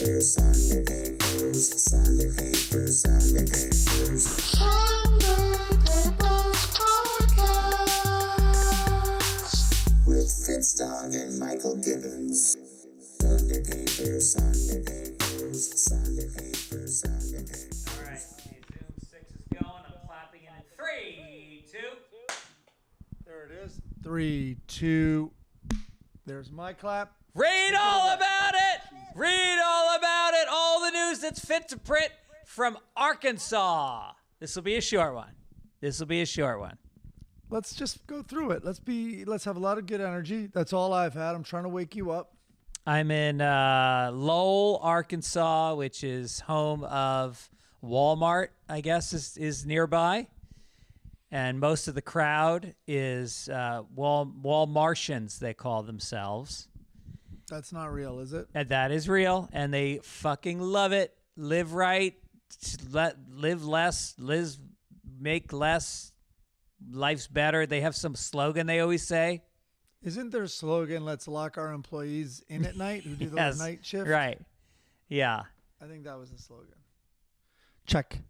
With Fitzdog and Michael Gibbons. Sunday papers, Sunday papers, Sunday papers, Sunday papers. All right, Zoom 6 is going. I'm clapping in 3, 2. There it is. 3, 2. There's my clap. Read all about it. Read all about it. All the news that's fit to print from Arkansas. This will be a short one. Let's just go through it. Let's have a lot of good energy. That's all I've had. I'm trying to wake you up. I'm in Lowell, Arkansas, which is home of Walmart, I guess, is nearby. And most of the crowd is Walmartians, they call themselves. That's not real, is it? And that is real, and they fucking love it. Live right, live less, make less, life's better. They have some slogan they always say. Isn't their slogan, let's lock our employees in at night who do the Yes, night shift? right. Yeah. I think that was the slogan. Check.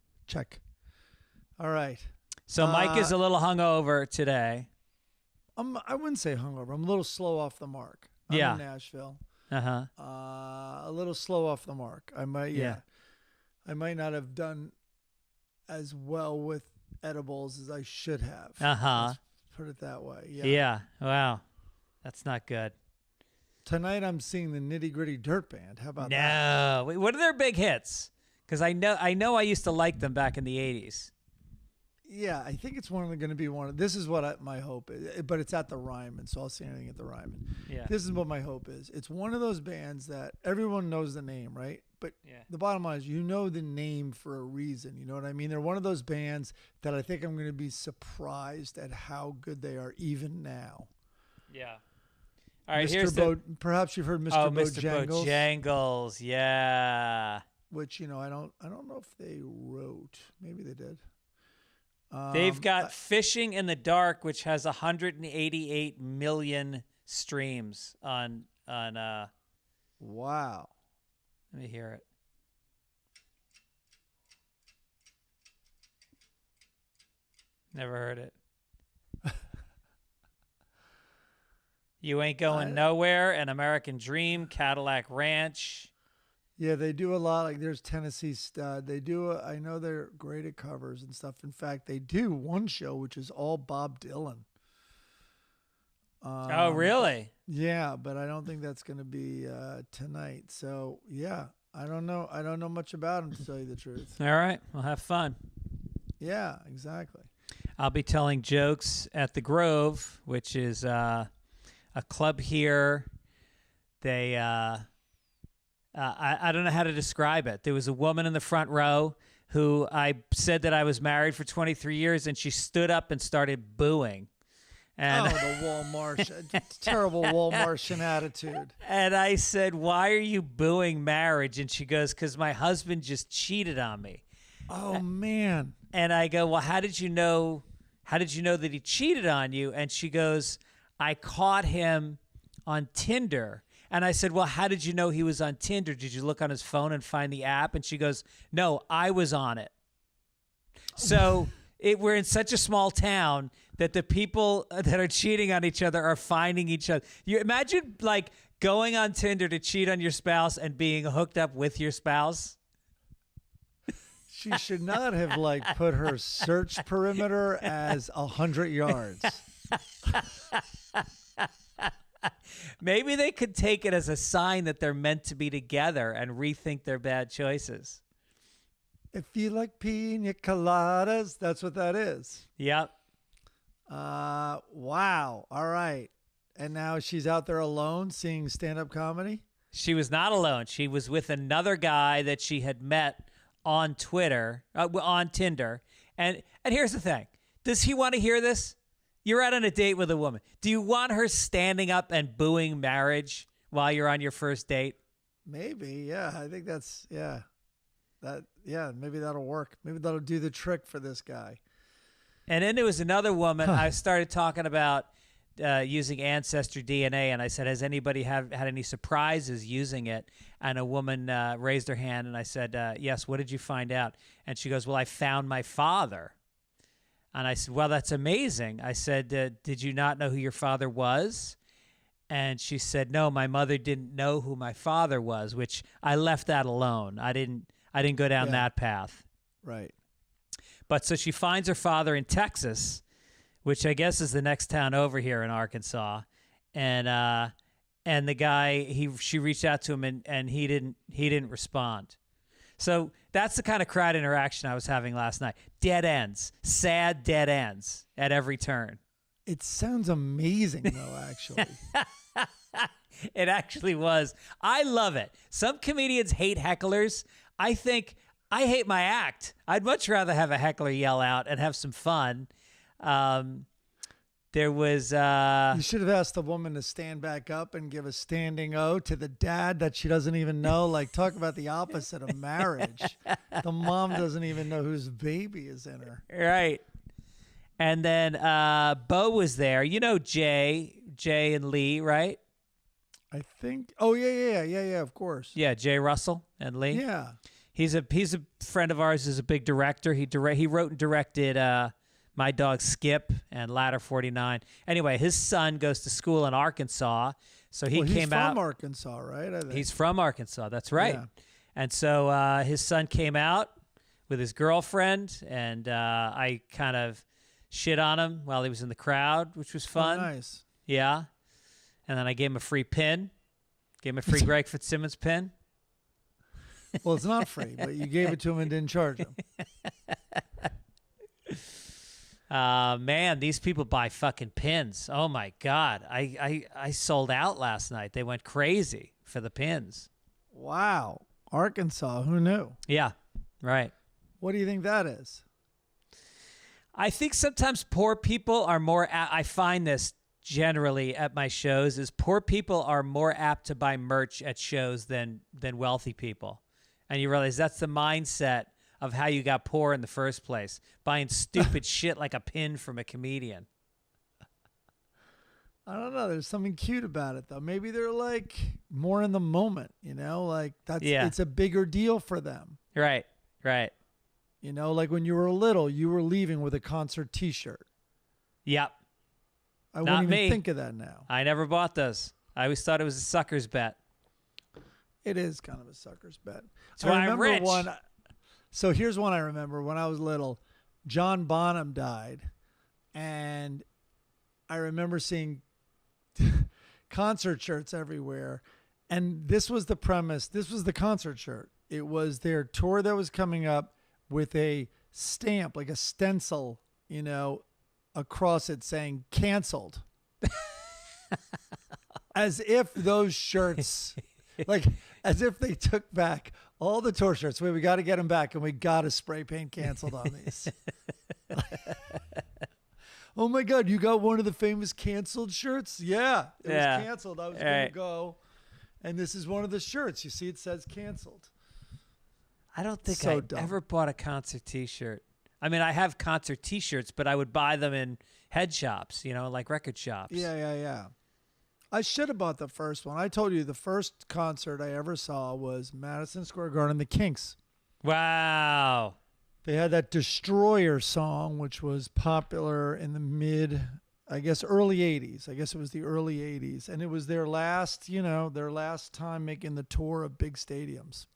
All right. So Mike is a little hungover today. I wouldn't say hungover. I'm a little slow off the mark. I'm in Nashville. Uh-huh. A little slow off the mark. I might not have done as well with edibles as I should have. Uh-huh. Let's put it that way. Yeah. Wow. That's not good. Tonight I'm seeing the Nitty Gritty Dirt Band. How about that? No. Wait, what are their big hits? Because I know I used to like them back in the 80s. Yeah, I think it's going to be one of. This is what my hope is, but it's at the Ryman, so I'll see anything at the Ryman. Yeah. This is what my hope is. It's one of those bands that everyone knows the name, right? But the bottom line is, you know the name for a reason. You know what I mean? They're one of those bands that I think I'm going to be surprised at how good they are even now. Yeah. All right, perhaps you've heard Mr. Mr. Bojangles. Yeah. Which, I don't know if they wrote. Maybe they did. They've got Fishing in the Dark, which has 188 million streams on Wow. Let me hear it. Never heard it. You Ain't Going Nowhere, An American Dream, Cadillac Ranch. Yeah, they do a lot. Like there's Tennessee Stud. They do. I know they're great at covers and stuff. In fact, they do one show which is all Bob Dylan. Oh, really? Yeah, but I don't think that's going to be tonight. So yeah, I don't know. I don't know much about him, to tell you the truth. All right, we'll have fun. Yeah, exactly. I'll be telling jokes at the Grove, which is a club here. They. I don't know how to describe it. There was a woman in the front row who I said that I was married for 23 years, and she stood up and started booing. And the Walmartian, terrible Walmartian attitude. And I said, "Why are you booing marriage?" And she goes, "Because my husband just cheated on me." Oh, man. And I go, "Well, how did you know that he cheated on you?" And she goes, "I caught him on Tinder." And I said, "Well, how did you know he was on Tinder? Did you look on his phone and find the app?" And she goes, "No, I was on it." So we're in such a small town that the people that are cheating on each other are finding each other. You imagine like going on Tinder to cheat on your spouse and being hooked up with your spouse? She should not have put her search perimeter as 100 yards. Maybe they could take it as a sign that they're meant to be together and rethink their bad choices. If you like pina coladas, that's what that is. Yep. Wow. All right. And now she's out there alone seeing stand-up comedy? She was not alone. She was with another guy that she had met on Tinder. And here's the thing. Does he want to hear this? You're out on a date with a woman. Do you want her standing up and booing marriage while you're on your first date? Maybe, yeah. I think that's, yeah. Maybe that'll work. Maybe that'll do the trick for this guy. And then there was another woman I started talking about using Ancestry DNA, and I said, has anybody had any surprises using it? And a woman raised her hand, and I said, yes, what did you find out? And she goes, well, I found my father. And I said, well, that's amazing. I said, did you not know who your father was? And she said, no, my mother didn't know who my father was, which I left that alone. I didn't go down that path. Right. But so she finds her father in Texas, which I guess is the next town over here in Arkansas. And the guy, she reached out to him and he didn't respond. So that's the kind of crowd interaction I was having last night. Dead ends, sad dead ends at every turn. It sounds amazing, though, actually. It actually was. I love it. Some comedians hate hecklers. I think I hate my act. I'd much rather have a heckler yell out and have some fun. There was... You should have asked the woman to stand back up and give a standing O to the dad that she doesn't even know. Like, talk about the opposite of marriage. The mom doesn't even know whose baby is in her. Right. And then Bo was there. You know Jay and Lee, right? I think. Oh, yeah, of course. Yeah, Jay Russell and Lee. Yeah. He's a friend of ours. He's a big director. He wrote and directed My Dog Skip and Ladder 49. Anyway, his son goes to school in Arkansas, so he came out. He's from Arkansas, right? I think. He's from Arkansas. That's right. Yeah. And so his son came out with his girlfriend, and I kind of shit on him while he was in the crowd, which was fun. Oh, nice. Yeah. And then I gave him a free pin. Gave him a free Greg Fitzsimmons pin. Well, it's not free, but you gave it to him and didn't charge him. Man, these people buy fucking pins. Oh my God. I sold out last night. They went crazy for the pins. Wow. Arkansas, who knew? Yeah, right. What do you think that is? I think sometimes poor people are more, I find this generally at my shows, is poor people are more apt to buy merch at shows than wealthy people. And you realize that's the mindset of how you got poor in the first place, buying stupid shit like a pin from a comedian. I don't know. There's something cute about it, though. Maybe they're like more in the moment, you know, like it's a bigger deal for them. Right. You know, like when you were little, you were leaving with a concert T-shirt. Yep. I wouldn't even think of that now. I never bought those. I always thought it was a sucker's bet. It is kind of a sucker's bet. That's why I'm rich. So here's one I remember when I was little. John Bonham died, and I remember seeing concert shirts everywhere. And this was the premise. This was the concert shirt. It was their tour that was coming up with a stamp, like a stencil, you know, across it saying canceled. As if those shirts, like as if they took back all the tour shirts. We got to get them back, and we got to spray paint canceled on these. Oh my God, you got one of the famous canceled shirts? Yeah, it was canceled. I was going to go. And this is one of the shirts. You see, it says canceled. I don't think I ever bought a concert T-shirt. I mean, I have concert T-shirts, but I would buy them in head shops, you know, like record shops. Yeah. I should have bought the first one. I told you the first concert I ever saw was Madison Square Garden, the Kinks. Wow. They had that Destroyer song, which was popular in the early 80s. I guess it was the early 80s. And it was their last time making the tour of big stadiums.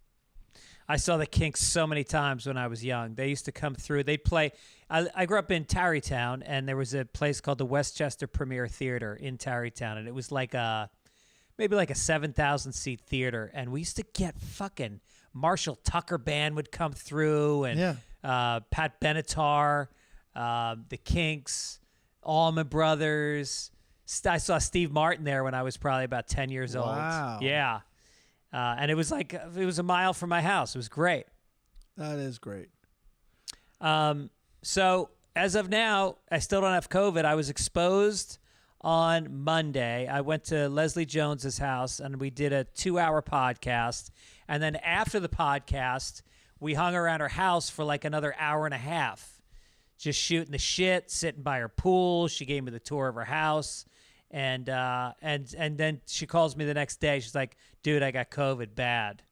I saw the Kinks so many times when I was young. They used to come through. They'd play. I grew up in Tarrytown, and there was a place called the Westchester Premier Theater in Tarrytown, and it was like maybe like a 7,000-seat theater. And we used to get fucking Marshall Tucker Band would come through, and Pat Benatar, the Kinks, Allman Brothers. I saw Steve Martin there when I was probably about 10 years old. Wow. Yeah. And it was a mile from my house. It was great. That is great. So as of now, I still don't have COVID. I was exposed on Monday. I went to Leslie Jones's house and we did a 2-hour podcast. And then after the podcast, we hung around her house for like another hour and a half, just shooting the shit, sitting by her pool. She gave me the tour of her house. And then she calls me the next day. She's like, dude, I got COVID bad.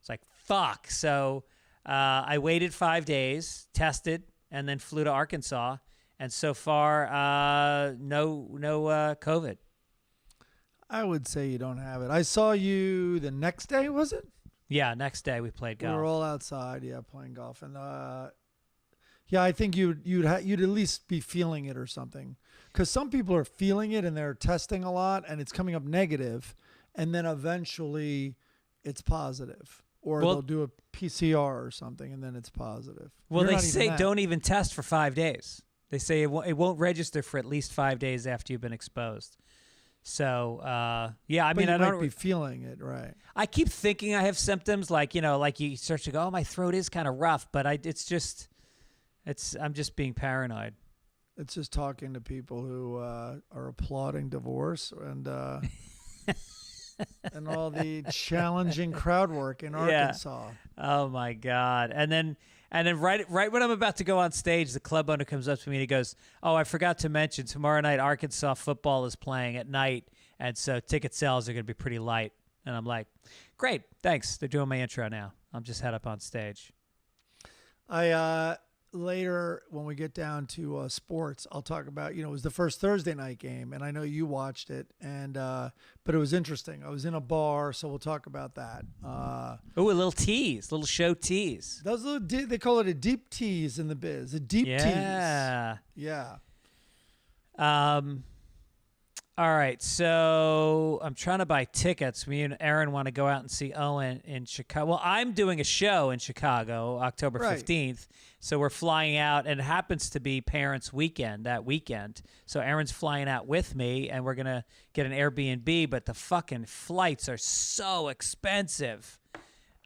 It's like, fuck. So I waited 5 days, tested, and then flew to Arkansas. And so far, no COVID. I would say you don't have it. I saw you the next day, was it? Yeah, next day we played golf. We were all outside, playing golf. And I think you'd at least be feeling it or something. Because some people are feeling it and they're testing a lot and it's coming up negative, and then eventually it's positive. Or they'll do a PCR or something and then it's positive. Well, they say don't even test for 5 days. They say it won't register for at least 5 days after you've been exposed. So, I mean, I don't be feeling it, right? I keep thinking I have symptoms like you start to go, oh, my throat is kind of rough, but I'm just being paranoid. It's just talking to people who are applauding divorce and and all the challenging crowd work in Arkansas. Oh my God. And then right when I'm about to go on stage, the club owner comes up to me and he goes, oh, I forgot to mention tomorrow night Arkansas football is playing at night, and so ticket sales are going to be pretty light. And I'm like, great, thanks. They're doing my intro now. I'm just head up on stage. Later, when we get down to sports, I'll talk about, it was the first Thursday night game, and I know you watched it, and but it was interesting. I was in a bar, so we'll talk about that. Oh, a little tease, little show tease. Those little they call it a deep tease in the biz, a deep tease. Yeah. All right, so I'm trying to buy tickets. Me and Aaron want to go out and see Owen in Chicago. Well, I'm doing a show in Chicago, October 15th. So we're flying out, and it happens to be Parents' Weekend that weekend. So Aaron's flying out with me, and we're going to get an Airbnb, but the fucking flights are so expensive.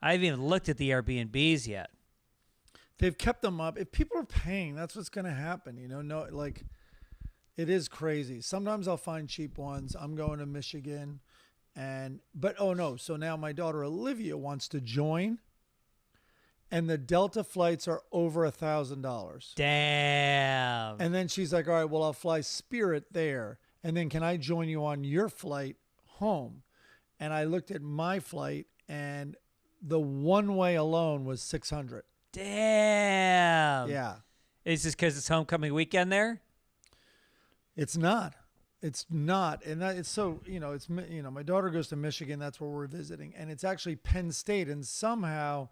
I haven't even looked at the Airbnbs yet. They've kept them up. If people are paying, that's what's going to happen. It is crazy. Sometimes I'll find cheap ones. I'm going to Michigan, so now my daughter Olivia wants to join, and the Delta flights are over $1,000. Damn. And then she's like, all right, well, I'll fly Spirit there, and then can I join you on your flight home? And I looked at my flight, and the one way alone was $600. Damn. Yeah. Is this because it's homecoming weekend there? It's not. And it's so, my daughter goes to Michigan. That's where we're visiting. And it's actually Penn State. And somehow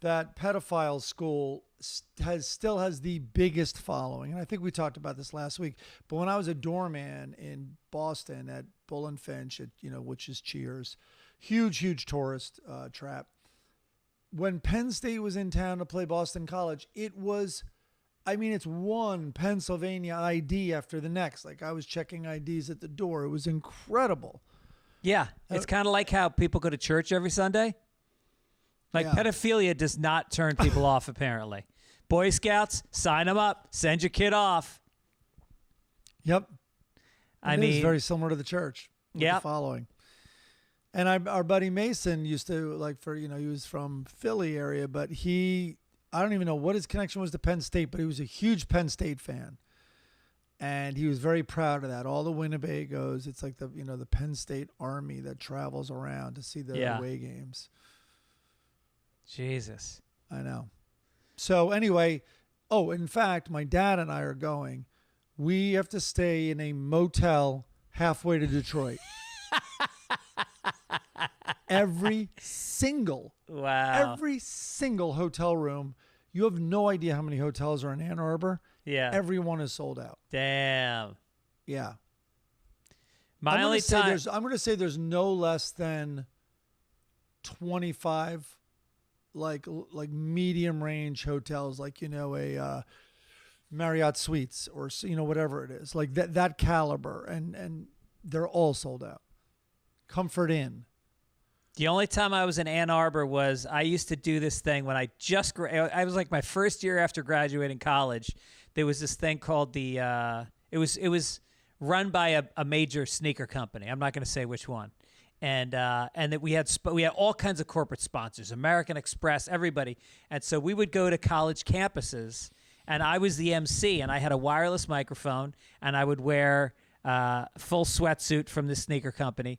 that pedophile school still has the biggest following. And I think we talked about this last week. But when I was a doorman in Boston at Bull and Finch, which is Cheers, huge tourist trap. When Penn State was in town to play Boston College, it's one Pennsylvania ID after the next. Like, I was checking IDs at the door. It was incredible. Yeah. It's kind of like how people go to church every Sunday. Like, pedophilia does not turn people off, apparently. Boy Scouts, sign them up. Send your kid off. Yep. It's very similar to the church. Yeah. The following. And our buddy Mason used to, he was from Philly area, but I don't even know what his connection was to Penn State, but he was a huge Penn State fan. And he was very proud of that. All the Winnebagos, it's like the Penn State Army that travels around to see the away games. Jesus. I know. So anyway, in fact, my dad and I are going. We have to stay in a motel halfway to Detroit. Every single hotel room. You have no idea how many hotels are in Ann Arbor. Yeah. Everyone is sold out. Damn. Yeah. I'm going to say there's no less than 25 like medium range hotels, a Marriott Suites or whatever it is, like that caliber, and they're all sold out. Comfort Inn. The only time I was in Ann Arbor was I used to do this thing when I was like my first year after graduating college. There was this thing called it was run by a major sneaker company. I'm not going to say which one. And that we had all kinds of corporate sponsors, American Express, everybody. And so we would go to college campuses, and I was the MC, and I had a wireless microphone, and I would wear full sweatsuit from this sneaker company,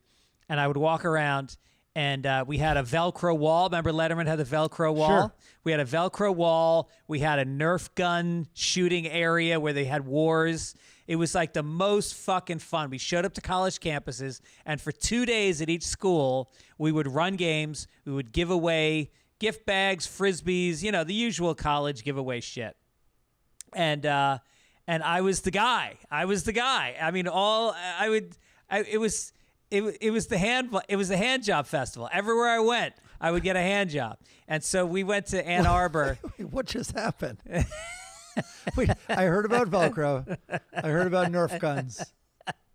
and I would walk around. And we had a Velcro wall. Remember Letterman had the Velcro wall? Sure. We had a Velcro wall. We had a Nerf gun shooting area where they had wars. It was like the most fucking fun. We showed up to college campuses, and for 2 days at each school, we would run games. We would give away gift bags, Frisbees, the usual college giveaway shit. And I was the guy. I mean, It was the hand job festival. Everywhere I went, I would get a hand job. And so we went to Ann Arbor. Wait, what just happened? Wait, I heard about Velcro. I heard about Nerf guns.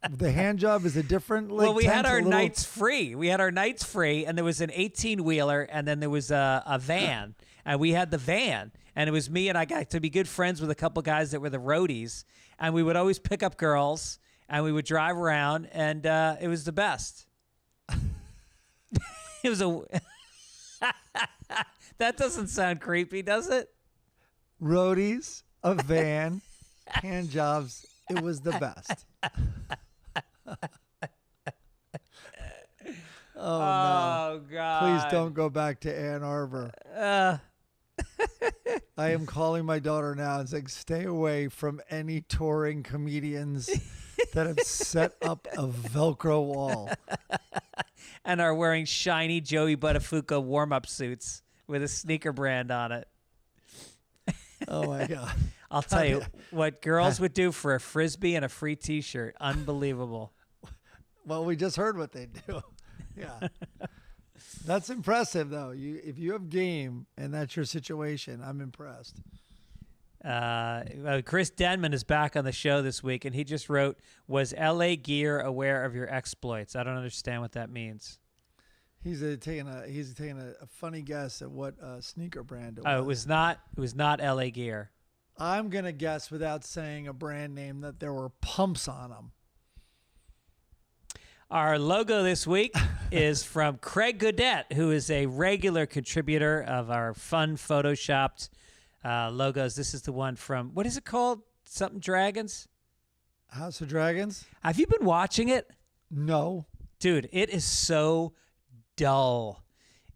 The hand job is a different. Well, we had our nights free. And there was an 18-wheeler, and then there was a van, and we had the van, and it was me, and I got to be good friends with a couple guys that were the roadies, and we would always pick up girls. And we would drive around, and it was the best. It was That doesn't sound creepy, does it? Roadies, a van, hand jobs. It was the best. Oh, no. God. Please don't go back to Ann Arbor. I am calling my daughter now and saying, stay away from any touring comedians that have set up a Velcro wall. And are wearing shiny Joey Buttafuoco warm-up suits with a sneaker brand on it. Oh, my God. I'll tell you what girls would do for a Frisbee and a free T-shirt. Unbelievable. Well, we just heard what they do. Yeah. That's impressive, though. If you have game and that's your situation, I'm impressed. Chris Denman is back on the show this week, and he just wrote, "Was LA Gear aware of your exploits?" I don't understand what that means. He's taking a funny guess at what sneaker brand it was. Oh, it was not LA Gear. I'm gonna guess without saying a brand name that there were pumps on them. Our logo this week is from Craig Goodette, who is a regular contributor of our fun photoshopped logos. This is the one from, what is it called? Something Dragons? House of Dragons? Have you been watching it? No. Dude, it is so dull.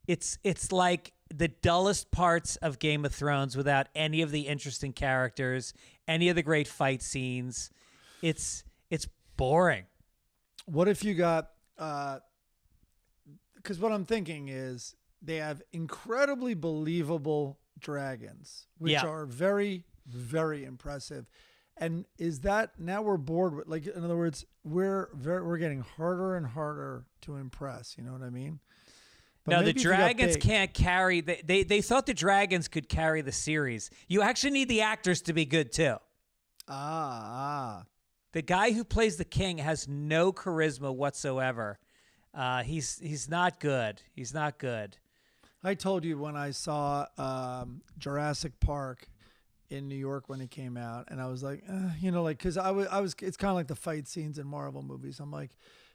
It's like the dullest parts of Game of Thrones without any of the interesting characters, any of the great fight scenes. It's boring. What if you got, because what I'm thinking is they have incredibly believable dragons, which are very, very impressive. And is that now we're bored with, like, in other words, we're getting harder and harder to impress. You know what I mean? But no, the dragons can't carry. They thought the dragons could carry the series. You actually need the actors to be good too. The guy who plays the king has no charisma whatsoever. He's not good. He's not good. I told you when I saw Jurassic Park in New York when it came out, and I was like, because I was. It's kind of like the fight scenes in Marvel movies. I'm like,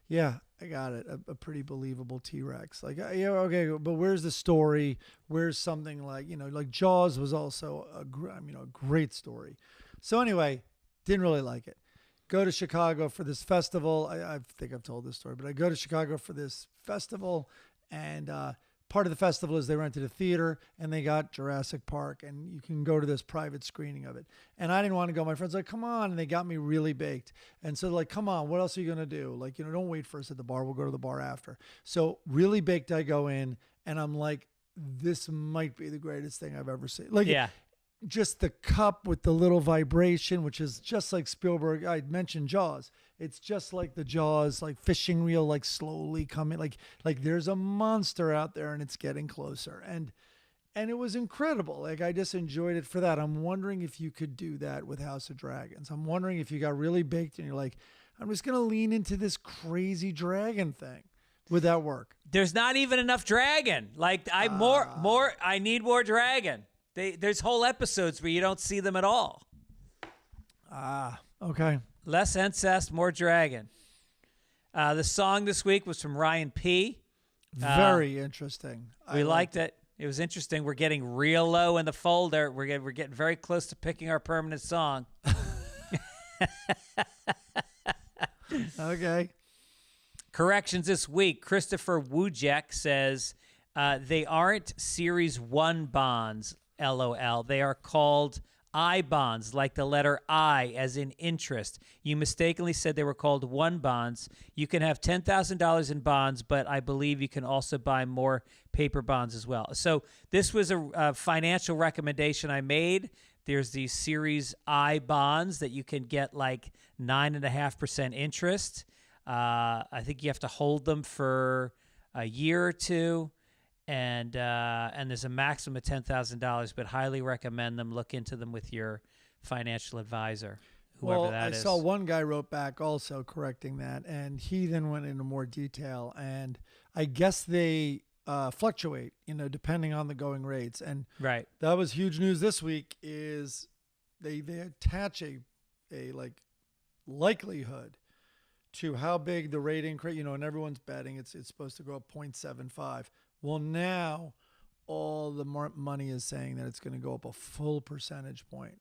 yeah, I got it. A pretty believable T-Rex. Like, yeah, okay, but where's the story? Where's something like, like Jaws was also a great story. So anyway, didn't really like it. Go to Chicago for this festival. I think I've told this story, but I go to Chicago for this festival, and part of the festival is they rented a theater, and they got Jurassic Park, and you can go to this private screening of it. And I didn't want to go. My friends were like, come on, and they got me really baked. And so like, come on, what else are you going to do? Like, don't wait for us at the bar. We'll go to the bar after. So really baked, I go in, and I'm like, this might be the greatest thing I've ever seen. Like, yeah. Just the cup with the little vibration, which is just like Spielberg. I mentioned Jaws. It's just like the Jaws, like fishing reel, like slowly coming, like there's a monster out there and it's getting closer. And it was incredible. Like, I just enjoyed it for that. I'm wondering if you could do that with House of Dragons. I'm wondering if you got really baked and you're like, I'm just going to lean into this crazy dragon thing. Would that work? There's not even enough dragon. Like, I need more dragon. There's whole episodes where you don't see them at all. Okay. Less incest, more dragon. The song this week was from Ryan P. Very interesting. We liked it. It was interesting. We're getting real low in the folder. We're getting very close to picking our permanent song. Okay. Corrections this week. Christopher Wujek says they aren't Series 1 bonds, LOL. They are called I bonds, like the letter I as in interest. You mistakenly said they were called 1 bonds. You can have $10,000 in bonds, but I believe you can also buy more paper bonds as well. So this was a financial recommendation I made. There's these Series I bonds that you can get like 9.5% interest. I think you have to hold them for a year or two, and there's a maximum of $10,000. But highly recommend them. Look into them with your financial advisor, whoever that is. I saw one guy wrote back also correcting that, and he then went into more detail. And I guess they fluctuate, depending on the going rates. And right, that was huge news this week. Is they attach a like likelihood to how big the rate increase, and everyone's betting it's supposed to go up 0.75. Well, now all the money is saying that it's going to go up a full percentage point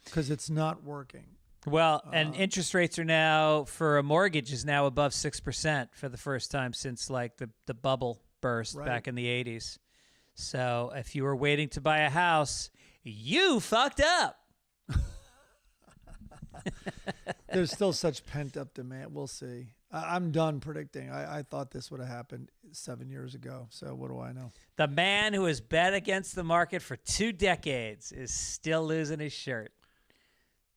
because it's not working. Well, and interest rates are now, for a mortgage, is now above 6% for the first time since like the bubble burst back in the 80s. So if you were waiting to buy a house, you fucked up. There's still such pent-up demand. We'll see. I'm done predicting. I thought this would have happened 7 years ago, so what do I know? The man who has bet against the market for 2 decades is still losing his shirt.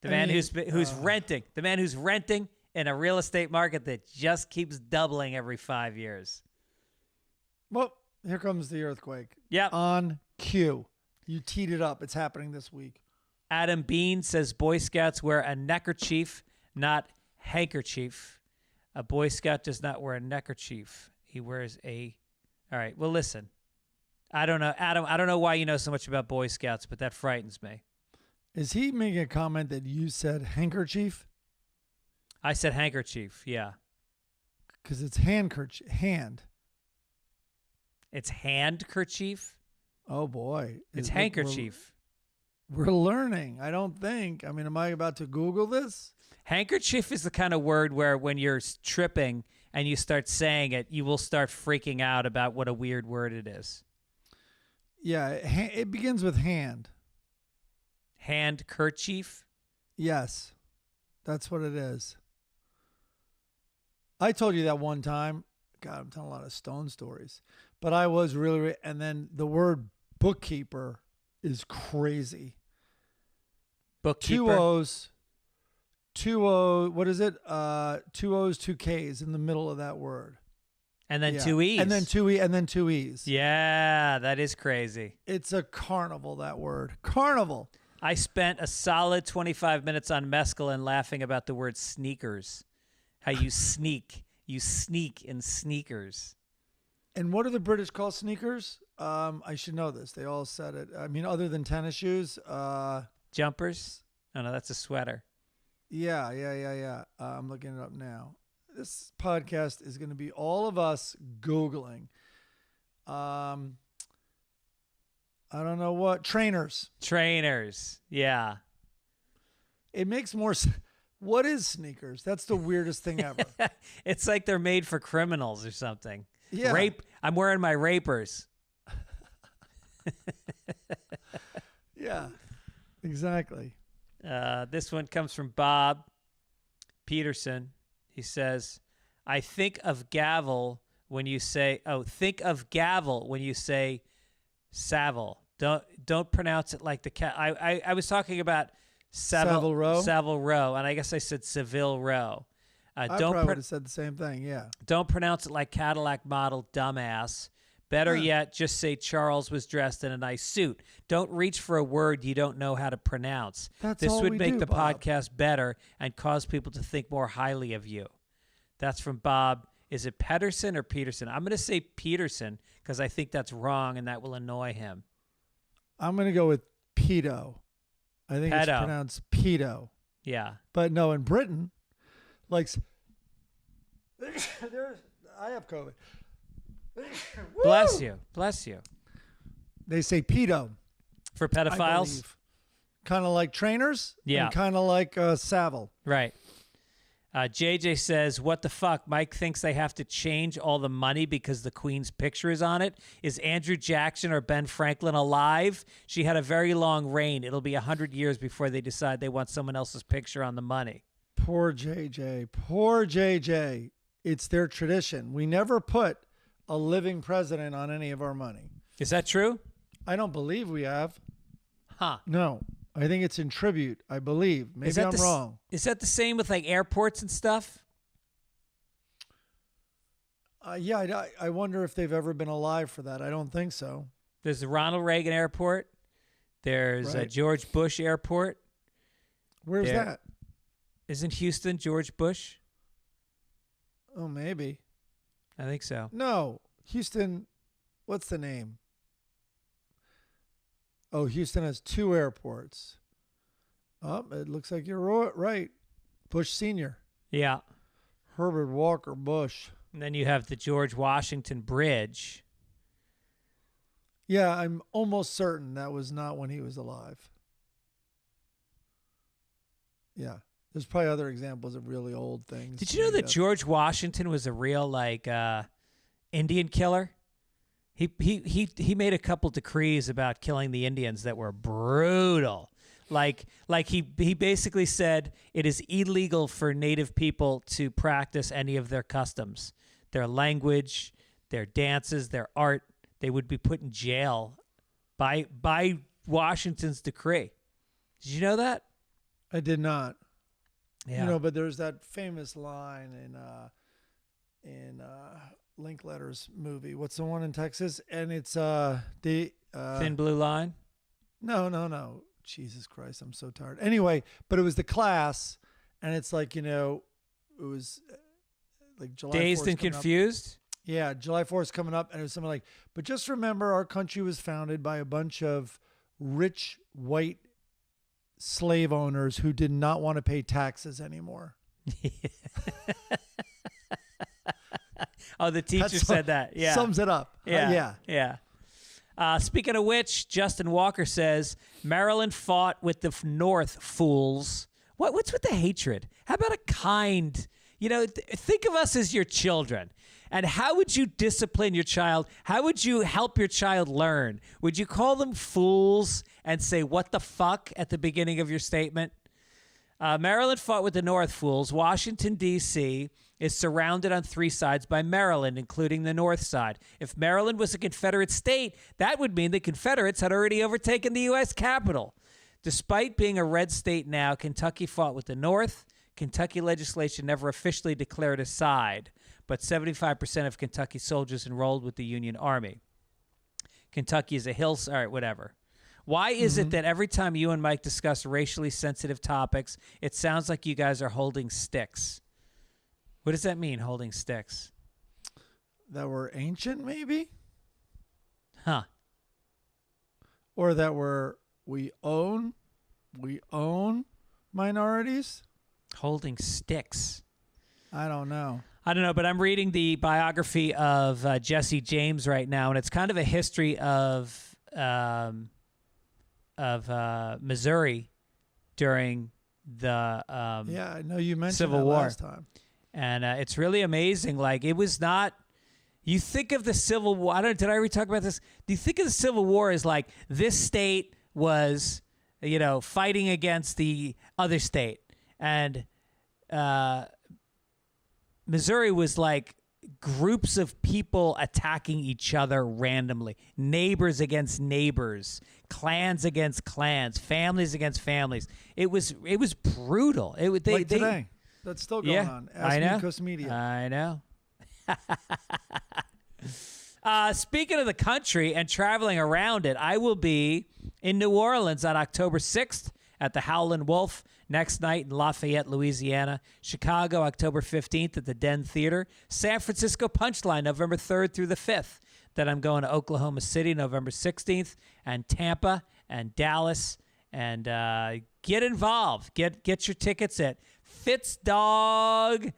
The man who's renting. The man who's renting in a real estate market that just keeps doubling every 5 years. Well, here comes the earthquake. Yep. On cue. You teed it up. It's happening this week. Adam Bean says Boy Scouts wear a neckerchief, not handkerchief. A Boy Scout does not wear a neckerchief. He wears a... All right, well, listen. I don't know, Adam, I don't know why you know so much about Boy Scouts, but that frightens me. Is he making a comment that you said handkerchief? I said handkerchief, yeah. Because it's handkerchief. Hand. It's handkerchief? Oh, boy. It's handkerchief. We're learning, I don't think. I mean, am I about to Google this? Handkerchief is the kind of word where when you're tripping and you start saying it, you will start freaking out about what a weird word it is. Yeah, it begins with hand. Handkerchief? Yes, that's what it is. I told you that one time. God, I'm telling a lot of Stone stories. But I was really, and then the word bookkeeper is crazy. Bookkeeper? 2 O's, 2 O, what is it? 2 O's, 2 K's in the middle of that word. And then 2 E's. And then 2 E, and then 2 E's. Yeah, that is crazy. It's a carnival, that word. Carnival. I spent a solid 25 minutes on mescaline laughing about the word sneakers. How you sneak. You sneak in sneakers. And what do the British call sneakers? I should know this. They all said it. I mean, other than tennis shoes. Jumpers? Oh, no, that's a sweater. Yeah. I'm looking it up now. This podcast is going to be all of us Googling. I don't know what. Trainers. Trainers. Yeah. It makes more sense. What is sneakers? That's the weirdest thing ever. It's like they're made for criminals or something. Yeah. I'm wearing my rapers. Yeah, exactly. This one comes from Bob Peterson. He says, I think of gavel when you say, think of gavel when you say Savile. Don't pronounce it like the cat. I was talking about Savile Row, and I guess I said Seville Row. I probably would have said the same thing, yeah. Don't pronounce it like Cadillac model, dumbass. Better yet, just say Charles was dressed in a nice suit. Don't reach for a word you don't know how to pronounce. This would make the podcast better and cause people to think more highly of you. That's from Bob. Is it Pedersen or Peterson? I'm going to say Peterson because I think that's wrong and that will annoy him. I'm going to go with pedo. I think it's pronounced pedo. Yeah. But no, in Britain, like, I have COVID. Bless you. Bless you. They say pedo. For pedophiles? Kind of like trainers. Yeah. And kind of like Savile. Right. JJ says, what the fuck? Mike thinks they have to change all the money because the Queen's picture is on it. Is Andrew Jackson or Ben Franklin alive? She had a very long reign. It'll be 100 years before they decide they want someone else's picture on the money. Poor JJ. Poor JJ. It's their tradition. We never put a living president on any of our money. Is that true? I don't believe we have. Huh. No. I think it's in tribute, I believe. Maybe I'm wrong. Is that the same with like airports and stuff? Yeah, I wonder if they've ever been alive for that. I don't think so. There's the Ronald Reagan Airport. There's George Bush Airport. Where's that? Isn't Houston George Bush? Oh, maybe. I think so. No. Houston, what's the name? Oh, Houston has 2 airports. Oh, it looks like you're right. Bush Sr. Yeah. Herbert Walker Bush. And then you have the George Washington Bridge. Yeah, I'm almost certain that was not when he was alive. Yeah. There's probably other examples of really old things. Did you know that George Washington was a real Indian killer? He made a couple decrees about killing the Indians that were brutal. Like he basically said it is illegal for Native people to practice any of their customs, their language, their dances, their art. They would be put in jail by Washington's decree. Did you know that? I did not. Yeah. But there's that famous line in Linklater's movie. What's the one in Texas? And it's the Thin Blue Line? No. Jesus Christ, I'm so tired. Anyway, but it was The Class, and it's like, it was like July 4th. Dazed and Confused? Yeah, July 4th is coming up, and it was something like, but just remember our country was founded by a bunch of rich white slave owners who did not want to pay taxes anymore. Oh, the teacher said that. Yeah. Sums it up. Yeah. Speaking of which, Justin Walker says, Maryland fought with the North, fools. What's with the hatred? How about a kind, think of us as your children. And how would you discipline your child? How would you help your child learn? Would you call them fools and say, what the fuck, at the beginning of your statement? Maryland fought with the North, fools. Washington, D.C. is surrounded on 3 sides by Maryland, including the North side. If Maryland was a Confederate state, that would mean the Confederates had already overtaken the U.S. Capitol. Despite being a red state now, Kentucky fought with the North. Kentucky legislation never officially declared a side, but 75% of Kentucky soldiers enrolled with the Union Army. Kentucky is a hill. All right, whatever. Why is it that every time you and Mike discuss racially sensitive topics, it sounds like you guys are holding sticks? What does that mean, holding sticks? That we're ancient, maybe? Huh. Or that we own minorities? Holding sticks. I don't know. But I'm reading the biography of Jesse James right now, and it's kind of a history of Missouri during the I know you mentioned Civil that War last time. And it's really amazing. Like, it was not. You think of the Civil War. Did I already talk about this? Do you think of the Civil War as like this state was, fighting against the other state, and Missouri was like groups of people attacking each other randomly, neighbors against neighbors, clans against clans, families against families. It was brutal. Today. That's still going on. I know. Coast Media. I know. Speaking of the country and traveling around it, I will be in New Orleans on October 6th at the Howlin' Wolf, next night in Lafayette, Louisiana. Chicago, October 15th at the Den Theater. San Francisco Punchline, November 3rd through the 5th. Then I'm going to Oklahoma City, November 16th, and Tampa and Dallas. And get involved. Get your tickets at fitzdog.com.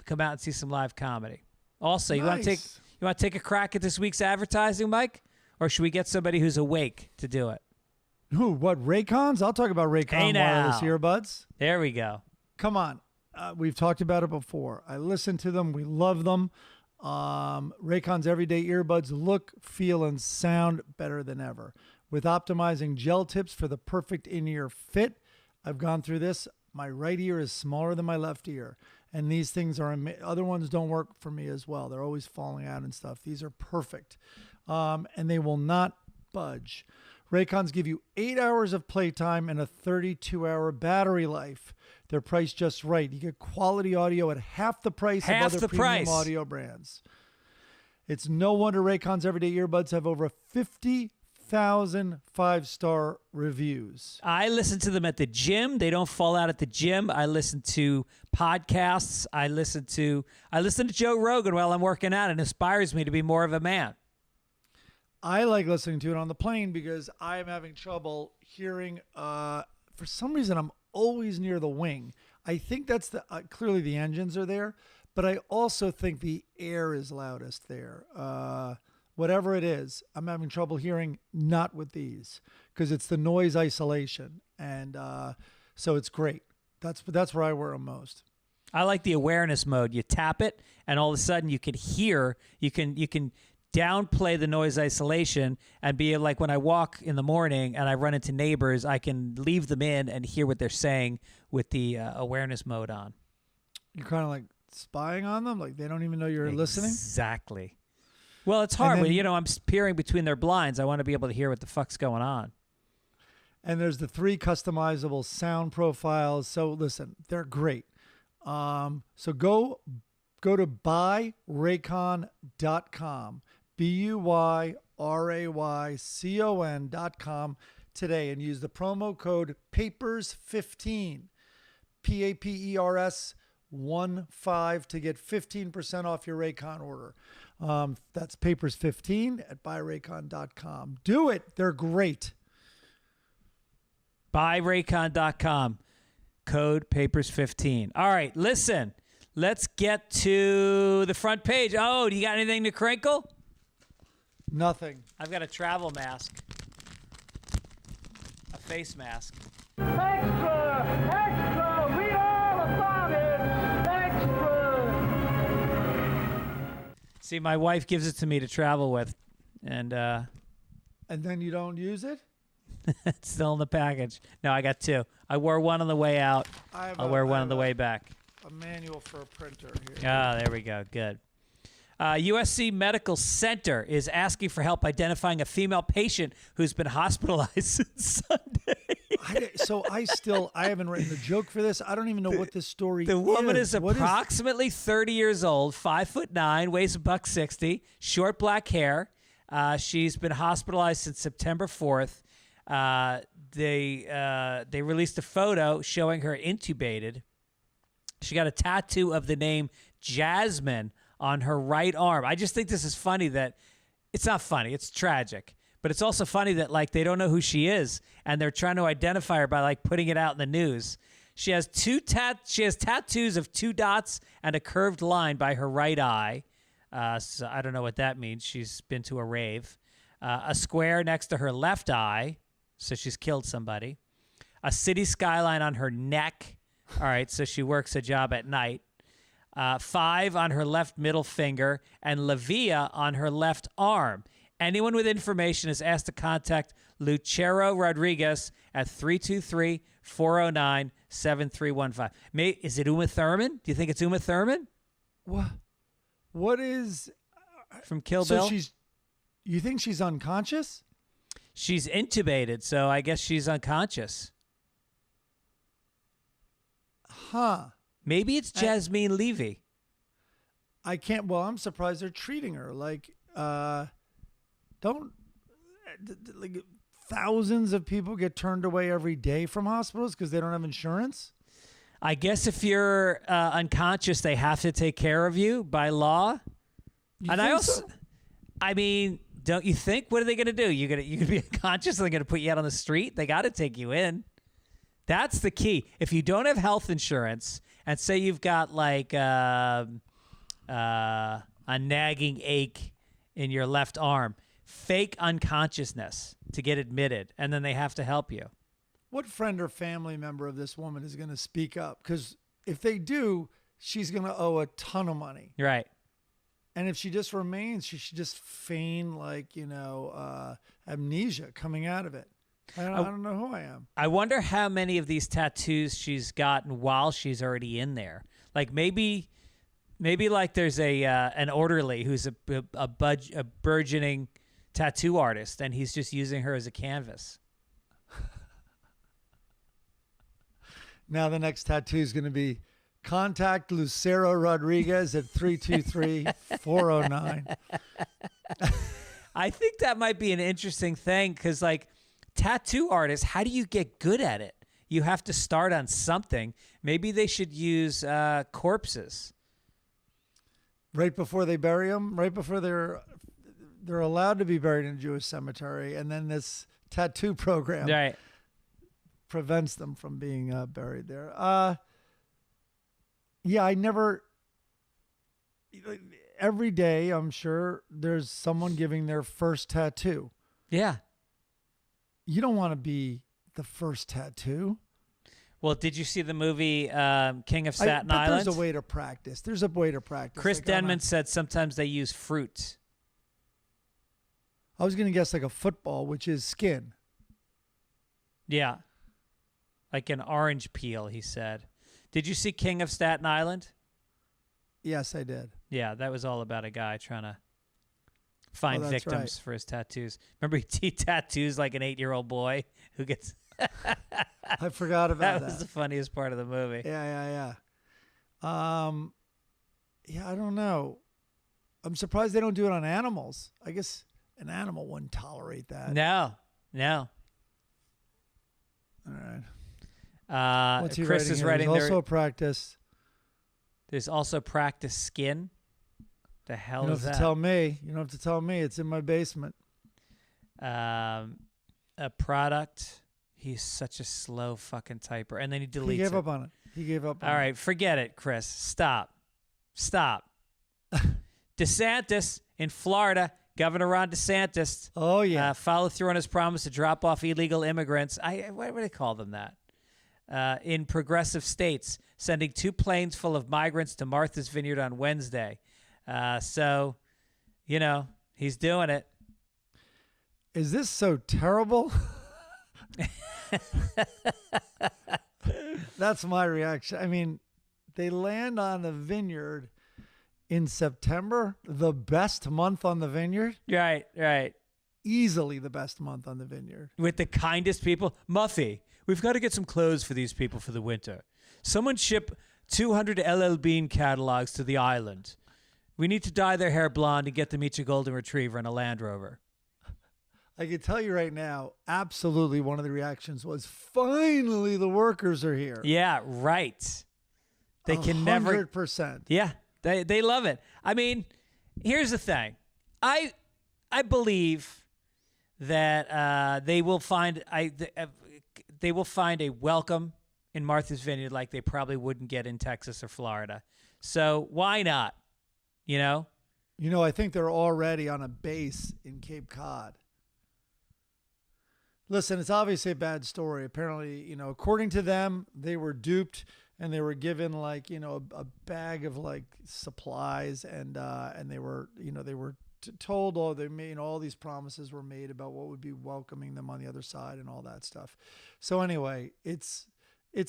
Come out and see some live comedy. Also, you want to take a crack at this week's advertising, Mike? Or should we get somebody who's awake to do it? Who? What? Raycons? I'll talk about Raycon wireless earbuds. There we go. come on. We've talked about it before. I listen to them. We love them. Raycon's everyday earbuds look, feel, and sound better than ever. With optimizing gel tips for the perfect in-ear fit. I've gone through this. My right ear is smaller than my left ear. And these things are, other ones don't work for me as well. They're always falling out and stuff. These are perfect. And they will not budge. Raycons give you 8 hours of playtime and a 32-hour battery life. They're priced just right. You get quality audio at half the price of other premium audio brands. It's no wonder Raycon's everyday earbuds have over 50,000 five-star reviews. I listen to them at the gym. They don't fall out at the gym. I listen to podcasts. I listen to Joe Rogan while I'm working out. It inspires me to be more of a man. I like listening to it on the plane because I am having trouble hearing. For some reason, I'm always near the wing. I think that's clearly the engines are there, but I also think the air is loudest there. Whatever it is, I'm having trouble hearing. Not with these because it's the noise isolation, and so it's great. That's where I wear them most. I like the awareness mode. You tap it, and all of a sudden you can hear. You can downplay the noise isolation and be like when I walk in the morning and I run into neighbors, I can leave them in and hear what they're saying with the awareness mode on. You're kind of like spying on them, like they don't even know you're listening. Exactly. Well, it's hard when I'm peering between their blinds. I want to be able to hear what the fuck's going on. And there's the 3 customizable sound profiles. So listen, they're great. So go to buyraycon.com. BUYRAYCON.com today and use the promo code PAPERS15, PAPERS 15 to get 15% off your Raycon order. That's PAPERS15 at buyraycon.com. Do it. They're great. Buyraycon.com. Code PAPERS15. All right, listen. Let's get to the front page. Oh, do you got anything to crinkle? Nothing. I've got a travel mask. A face mask. Extra! Extra! Read all about it! Extra! See, my wife gives it to me to travel with. And then you don't use it? it's still in the package. No, I got 2. I wore one on the way out. I'll wear one on the way back. A manual for a printer here. Ah, there we go. Good. USC Medical Center is asking for help identifying a female patient who's been hospitalized since Sunday. I haven't written the joke for this. I don't even know what this story is. The woman is approximately 30 years old, 5'9", weighs $160, short black hair. She's been hospitalized since September 4th. They released a photo showing her intubated. She got a tattoo of the name Jasmine on her right arm. I just think this is funny that it's not funny. It's tragic. But it's also funny that like they don't know who she is and they're trying to identify her by like putting it out in the news. She has tattoos of 2 dots and a curved line by her right eye. So I don't know what that means. She's been to a rave. A square next to her left eye. So she's killed somebody. A city skyline on her neck. All right, so she works a job at night. 5 on her left middle finger, and Lavia on her left arm. Anyone with information is asked to contact Lucero Rodriguez at 323-409-7315. Is it Uma Thurman? Do you think it's Uma Thurman? What is... From Kill Bill? You think she's unconscious? She's intubated, so I guess she's unconscious. Huh. Maybe it's Jasmine Levy. I'm surprised they're treating her like, thousands of people get turned away every day from hospitals because they don't have insurance? I guess if you're unconscious, they have to take care of you by law. I mean, don't you think? What are they going to do? You're going to be unconscious and they're going to put you out on the street? They got to take you in. That's the key. If you don't have health insurance and say you've got like a nagging ache in your left arm, fake unconsciousness to get admitted, and then they have to help you. What friend or family member of this woman is going to speak up? Because if they do, she's going to owe a ton of money. Right. And if she just remains, she should just feign like, amnesia coming out of it. I don't know who I am. I wonder how many of these tattoos she's gotten while she's already in there. Like maybe like there's an orderly who's a burgeoning tattoo artist, and he's just using her as a canvas. Now the next tattoo is going to be contact Lucero Rodriguez at 323-409. I think that might be an interesting thing because, like, tattoo artists, how do you get good at it? You have to start on something. Maybe they should use corpses. Right before they bury them, right before they're allowed to be buried in a Jewish cemetery, and then this tattoo program Right. prevents them from being buried there. Yeah, I never. Every day, I'm sure there's someone giving their first tattoo. Yeah. You don't want to be the first tattoo. Well, did you see the movie King of Staten but Island? There's a way to practice. There's a way to practice. Chris Like, Denman said sometimes they use fruit. I was going to guess like a football, which is skin. Yeah. Like an orange peel, he said. Did you see King of Staten Island? Yes, I did. Yeah, that was all about a guy trying to find that's victims right. for his tattoos. Remember he tattoos like an 8-year-old boy who gets... I forgot about That was the funniest part of the movie. Yeah. Yeah, I don't know. I'm surprised they don't do it on animals. I guess an animal wouldn't tolerate that. No. All right. What's he Chris writing is here? writing There's there. also practice. There's also practice skin. The hell You don't is have that? to tell me. You don't have to tell me. It's in my basement. A product. He's such a slow fucking typer. And then he deletes He gave it. up on it. He gave up on All it. right, forget it, Chris. Stop. DeSantis in Florida, Governor Ron DeSantis, Oh, yeah. followed through on his promise to drop off illegal immigrants. What do they call them that? In progressive states, sending 2 planes full of migrants to Martha's Vineyard on Wednesday. So, he's doing it. Is this so terrible? That's my reaction. I mean, they land on the Vineyard in September, the best month on the Vineyard. Right. Easily the best month on the Vineyard. With the kindest people. Muffy, we've got to get some clothes for these people for the winter. Someone ship 200 LL Bean catalogs to the island. We need to dye their hair blonde and get them each a golden retriever and a Land Rover. I can tell you right now, absolutely one of the reactions was, finally the workers are here. Yeah, right. They can never... 100%. Yeah, they love it. I mean, here's the thing. I believe that they will find they will find a welcome in Martha's Vineyard like they probably wouldn't get in Texas or Florida. So why not? I think they're already on a base in Cape Cod. Listen, it's obviously a bad story. Apparently, according to them, they were duped and they were given a bag of supplies and they were, told all these promises were made about what would be welcoming them on the other side and all that stuff. So anyway, it's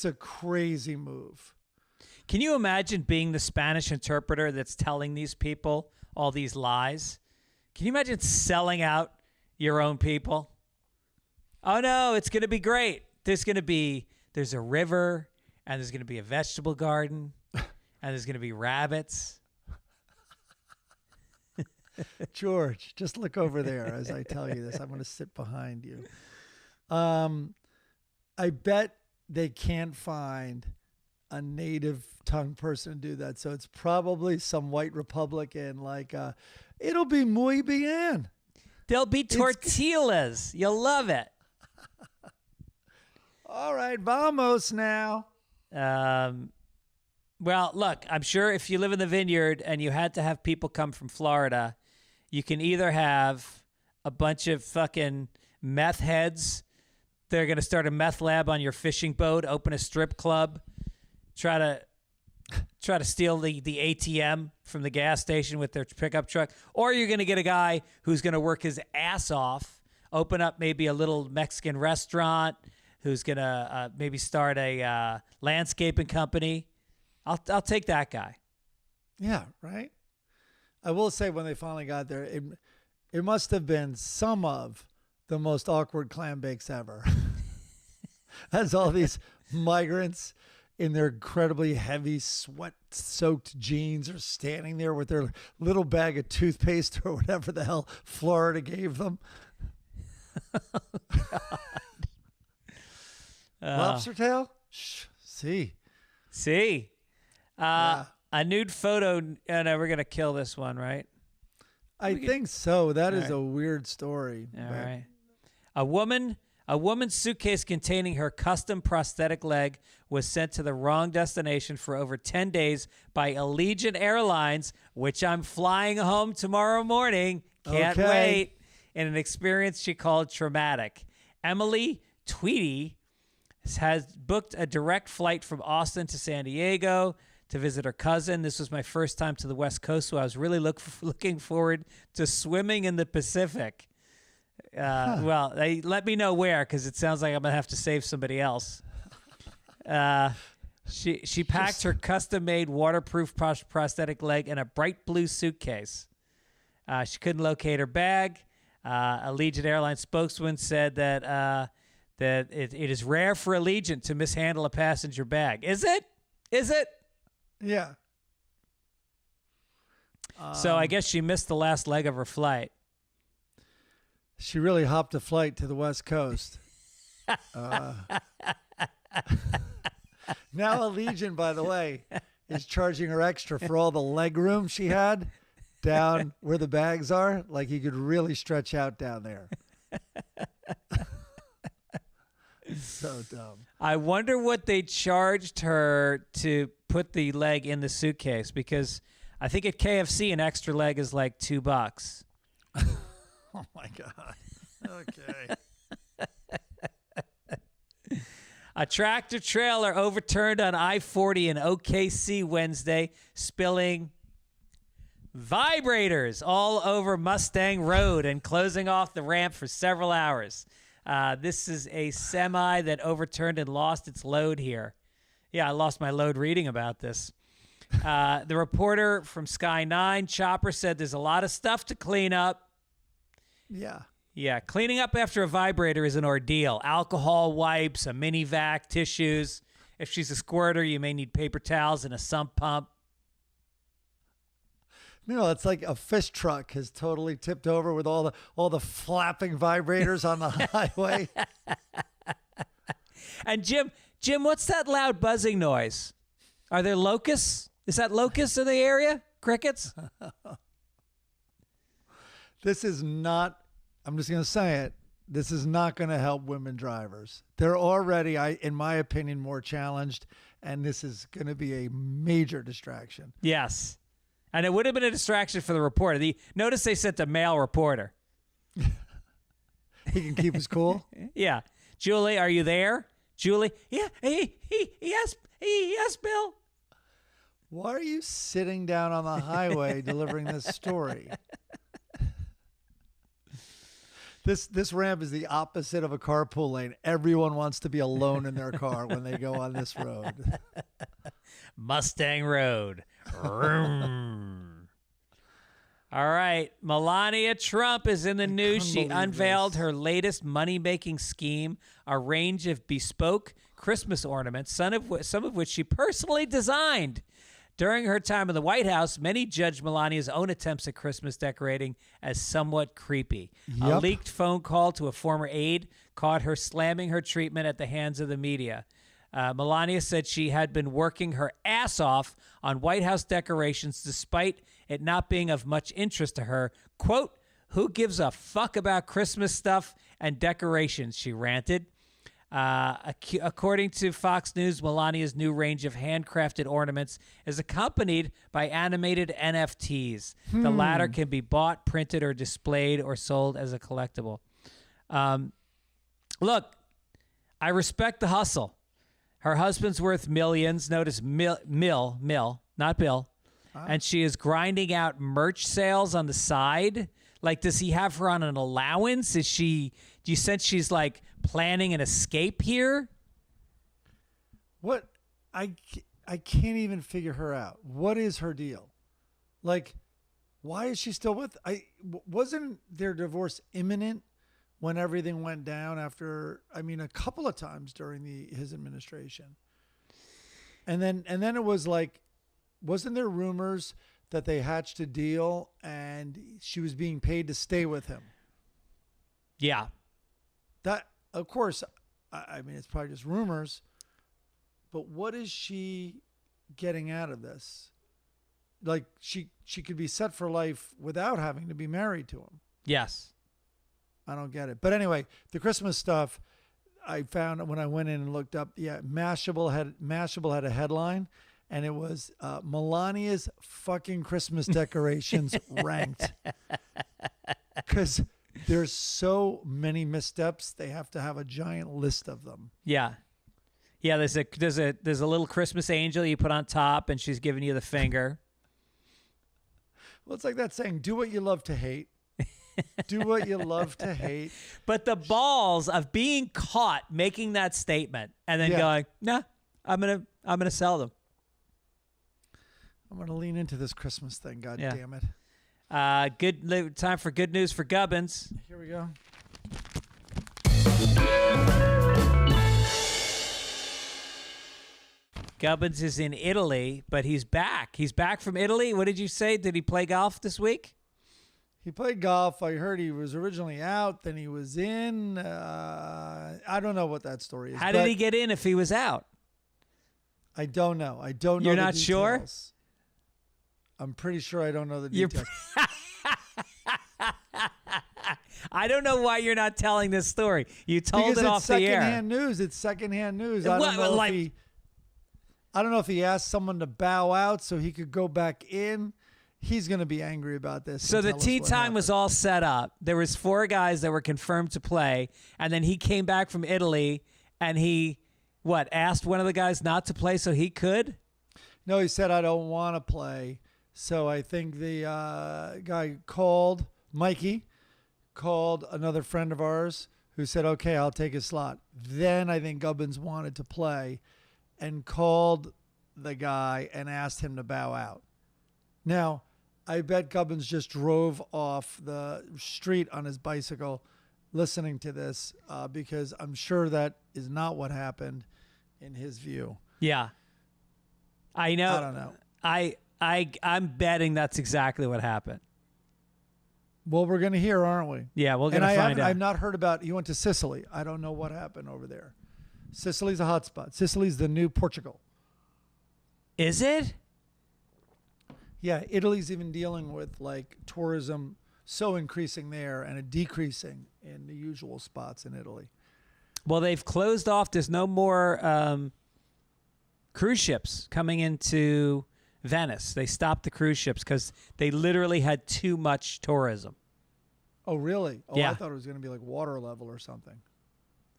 a crazy move. Can you imagine being the Spanish interpreter that's telling these people all these lies? Can you imagine selling out your own people? Oh, no, it's going to be great. There's a river, and there's going to be a vegetable garden, and there's going to be rabbits. George, just look over there as I tell you this. I'm going to sit behind you. I bet they can't find a native tongue person to do that. So it's probably some white Republican it'll be muy bien. There'll be tortillas. You'll love it. All right, vamos now. Well, look, I'm sure if you live in the Vineyard and you had to have people come from Florida, you can either have a bunch of fucking meth heads. They're going to start a meth lab on your fishing boat, open a strip club, try to try to steal the ATM from the gas station with their pickup truck, or you're going to get a guy who's going to work his ass off, open up maybe a little Mexican restaurant, who's going to maybe start a landscaping company. I'll take that guy. Yeah, right. I will say when they finally got there, it must have been some of the most awkward clam bakes ever. As all these migrants in their incredibly heavy, sweat-soaked jeans are standing there with their little bag of toothpaste or whatever the hell Florida gave them. Lobster tail? See. A nude photo. No, we're going to kill this one, right? I think so. That is a weird story. All right. A woman's suitcase containing her custom prosthetic leg was sent to the wrong destination for over 10 days by Allegiant Airlines, which I'm flying home tomorrow morning. Can't wait. In an experience she called traumatic. Emily Tweedy has booked a direct flight from Austin to San Diego to visit her cousin. This was my first time to the West Coast, so I was really looking forward to swimming in the Pacific. Well, they let me know where, because it sounds like I'm gonna have to save somebody else. She packed her custom-made waterproof prosthetic leg in a bright blue suitcase. She couldn't locate her bag. Allegiant Airlines spokesman said that it is rare for Allegiant to mishandle a passenger bag. Is it? Yeah. So I guess she missed the last leg of her flight. She really hopped a flight to the West Coast. Now Allegiant, by the way, is charging her extra for all the leg room she had down where the bags are. Like you could really stretch out down there. So dumb. I wonder what they charged her to put the leg in the suitcase, because I think at KFC an extra leg is like $2. Oh my God. Okay. A tractor trailer overturned on I-40 in OKC Wednesday, spilling vibrators all over Mustang Road and closing off the ramp for several hours. This is a semi that overturned and lost its load here. Yeah, I lost my load reading about this. The reporter from Sky 9, Chopper, said there's a lot of stuff to clean up. Yeah, cleaning up after a vibrator is an ordeal. Alcohol wipes, a mini vac, tissues. If she's a squirter, you may need paper towels and a sump pump. It's like a fish truck has totally tipped over with all the flapping vibrators on the highway. And Jim, what's that loud buzzing noise? Are there locusts? Is that locusts in the area? Crickets? This is not, I'm just going to say it, this is not going to help women drivers. They're already, in my opinion, more challenged, and this is going to be a major distraction. Yes. And it would have been a distraction for the reporter. Notice they sent a male reporter. He can keep his cool? Yeah. Julie, are you there? Julie? Yeah. Yes, Bill. Why are you sitting down on the highway delivering this story? This ramp is the opposite of a carpool lane. Everyone wants to be alone in their car when they go on this road. Mustang Road. All right. Melania Trump is in the news. She unveiled her latest money-making scheme, a range of bespoke Christmas ornaments, some of which she personally designed. During her time in the White House, many judged Melania's own attempts at Christmas decorating as somewhat creepy. Yep. A leaked phone call to a former aide caught her slamming her treatment at the hands of the media. Melania said she had been working her ass off on White House decorations despite it not being of much interest to her. Quote, "Who gives a fuck about Christmas stuff and decorations?" she ranted. According to Fox News, Melania's new range of handcrafted ornaments is accompanied by animated NFTs. The latter can be bought, printed, or displayed or sold as a collectible. Look, I respect the hustle. Her husband's worth millions. Notice mill, not Bill. And she is grinding out merch sales on the side. Like, does he have her on an allowance? Do you sense she's like planning an escape here? What? I can't even figure her out. What is her deal? Like, why is she still with? Wasn't their divorce imminent when everything went down after? I mean, a couple of times during his administration. And then it was like, wasn't there rumors that they hatched a deal and she was being paid to stay with him? Yeah. That, of course, I mean, it's probably just rumors, but what is she getting out of this? Like, she could be set for life without having to be married to him. Yes. I don't get it. But anyway, the Christmas stuff I found when I went in and looked up, Mashable had a headline, and it was Melania's fucking Christmas decorations ranked. Because there's so many missteps, they have to have a giant list of them. Yeah. Yeah, there's a little Christmas angel you put on top, and she's giving you the finger. Well, it's like that saying, do what you love to hate. Do what you love to hate. But the balls of being caught making that statement and then going, nah, I'm gonna sell them. I'm going to lean into this Christmas thing, God damn it. Good time for good news for Gibbons. Here we go. Gibbons is in Italy, but he's back. He's back from Italy. What did you say? Did he play golf this week? He played golf. I heard he was originally out, then he was in. I don't know what that story is. How did he get in if he was out? I don't know. I don't know. You're the not sure? details. I'm pretty sure I don't know the details. I don't know why you're not telling this story. You told because it off the air. It's secondhand news. It's secondhand news. I don't know if he asked someone to bow out so he could go back in. He's going to be angry about this. So the tee time was all set up. There was 4 guys that were confirmed to play, and then he came back from Italy, and he, asked one of the guys not to play so he could? No, he said, I don't want to play. So I think the guy called, Mikey, called another friend of ours who said, okay, I'll take his slot. Then I think Gibbons wanted to play and called the guy and asked him to bow out. Now, I bet Gibbons just drove off the street on his bicycle listening to this because I'm sure that is not what happened in his view. Yeah. I know. I don't know. I'm betting that's exactly what happened. Well, we're going to hear, aren't we? Yeah, we're going to find out. I've not heard about, he went to Sicily. I don't know what happened over there. Sicily's a hot spot. Sicily's the new Portugal. Is it? Yeah, Italy's even dealing with like tourism so increasing there and a decreasing in the usual spots in Italy. Well, they've closed off. There's no more cruise ships coming into Venice. They stopped the cruise ships because they literally had too much tourism. Oh, really? Oh, yeah. I thought it was going to be like water level or something.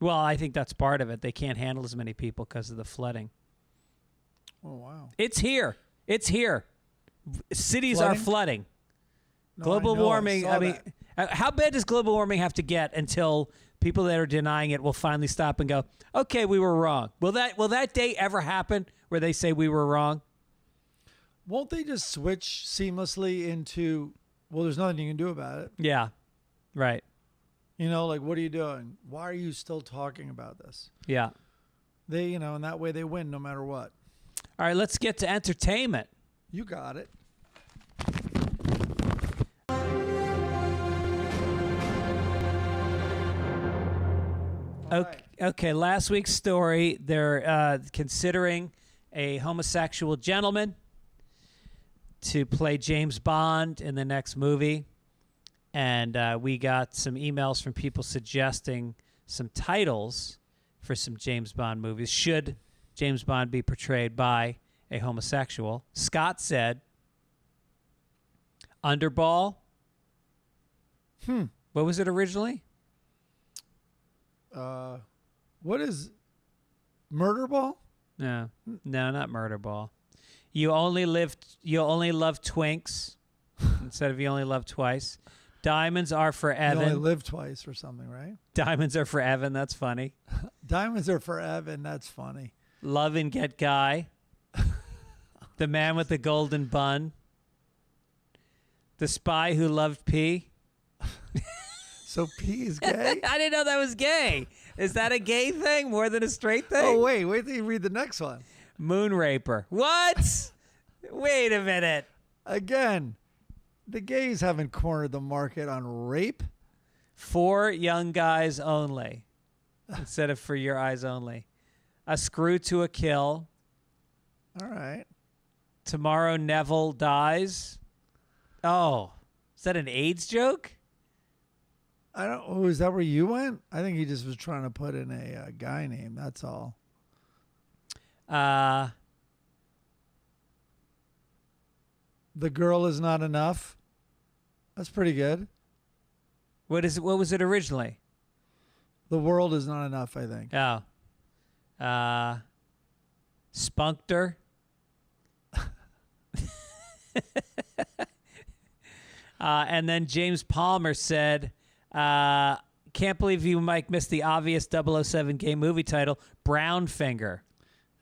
Well, I think that's part of it. They can't handle as many people because of the flooding. Oh, wow. It's here. It's here. Cities Flooding? are flooding. No, Global warming. I mean, how bad does global warming have to get until people that are denying it will finally stop and go, okay, we were wrong? Will that day ever happen where they say we were wrong? Won't they just switch seamlessly into, well, there's nothing you can do about it? Yeah. Right. You know, like, what are you doing? Why are you still talking about this? Yeah. They, and that way they win no matter what. All right, let's get to entertainment. You got it. Okay, last week's story, they're considering a homosexual gentleman to play James Bond in the next movie. And we got some emails from people suggesting some titles for some James Bond movies. Should James Bond be portrayed by a homosexual? Scott said, Underball. What was it originally? What is Murderball? No, not Murderball. You only love twinks instead of you only love twice. Diamonds are for You Evan. only live twice or something, right? Diamonds are for Evan. That's funny. Diamonds are for Evan. That's funny. Love and get guy. The man with the golden bun. The spy who loved pee. So P is gay? I didn't know that was gay. Is that a gay thing more than a straight thing? Oh, wait till you read the next one. Moonraper. What? Wait a minute. Again, the gays haven't cornered the market on rape. For young guys only instead of for your eyes only. A screw to a kill. All right. Tomorrow Neville dies. Oh, is that an AIDS joke? I don't. Oh, is that where you went? I think he just was trying to put in a guy name. That's all. The girl is not enough. That's pretty good. What was it originally? The world is not enough, I think. Oh. Spunkter. And then James Palmer said, can't believe you might miss the obvious 007 gay movie title, Brown Finger.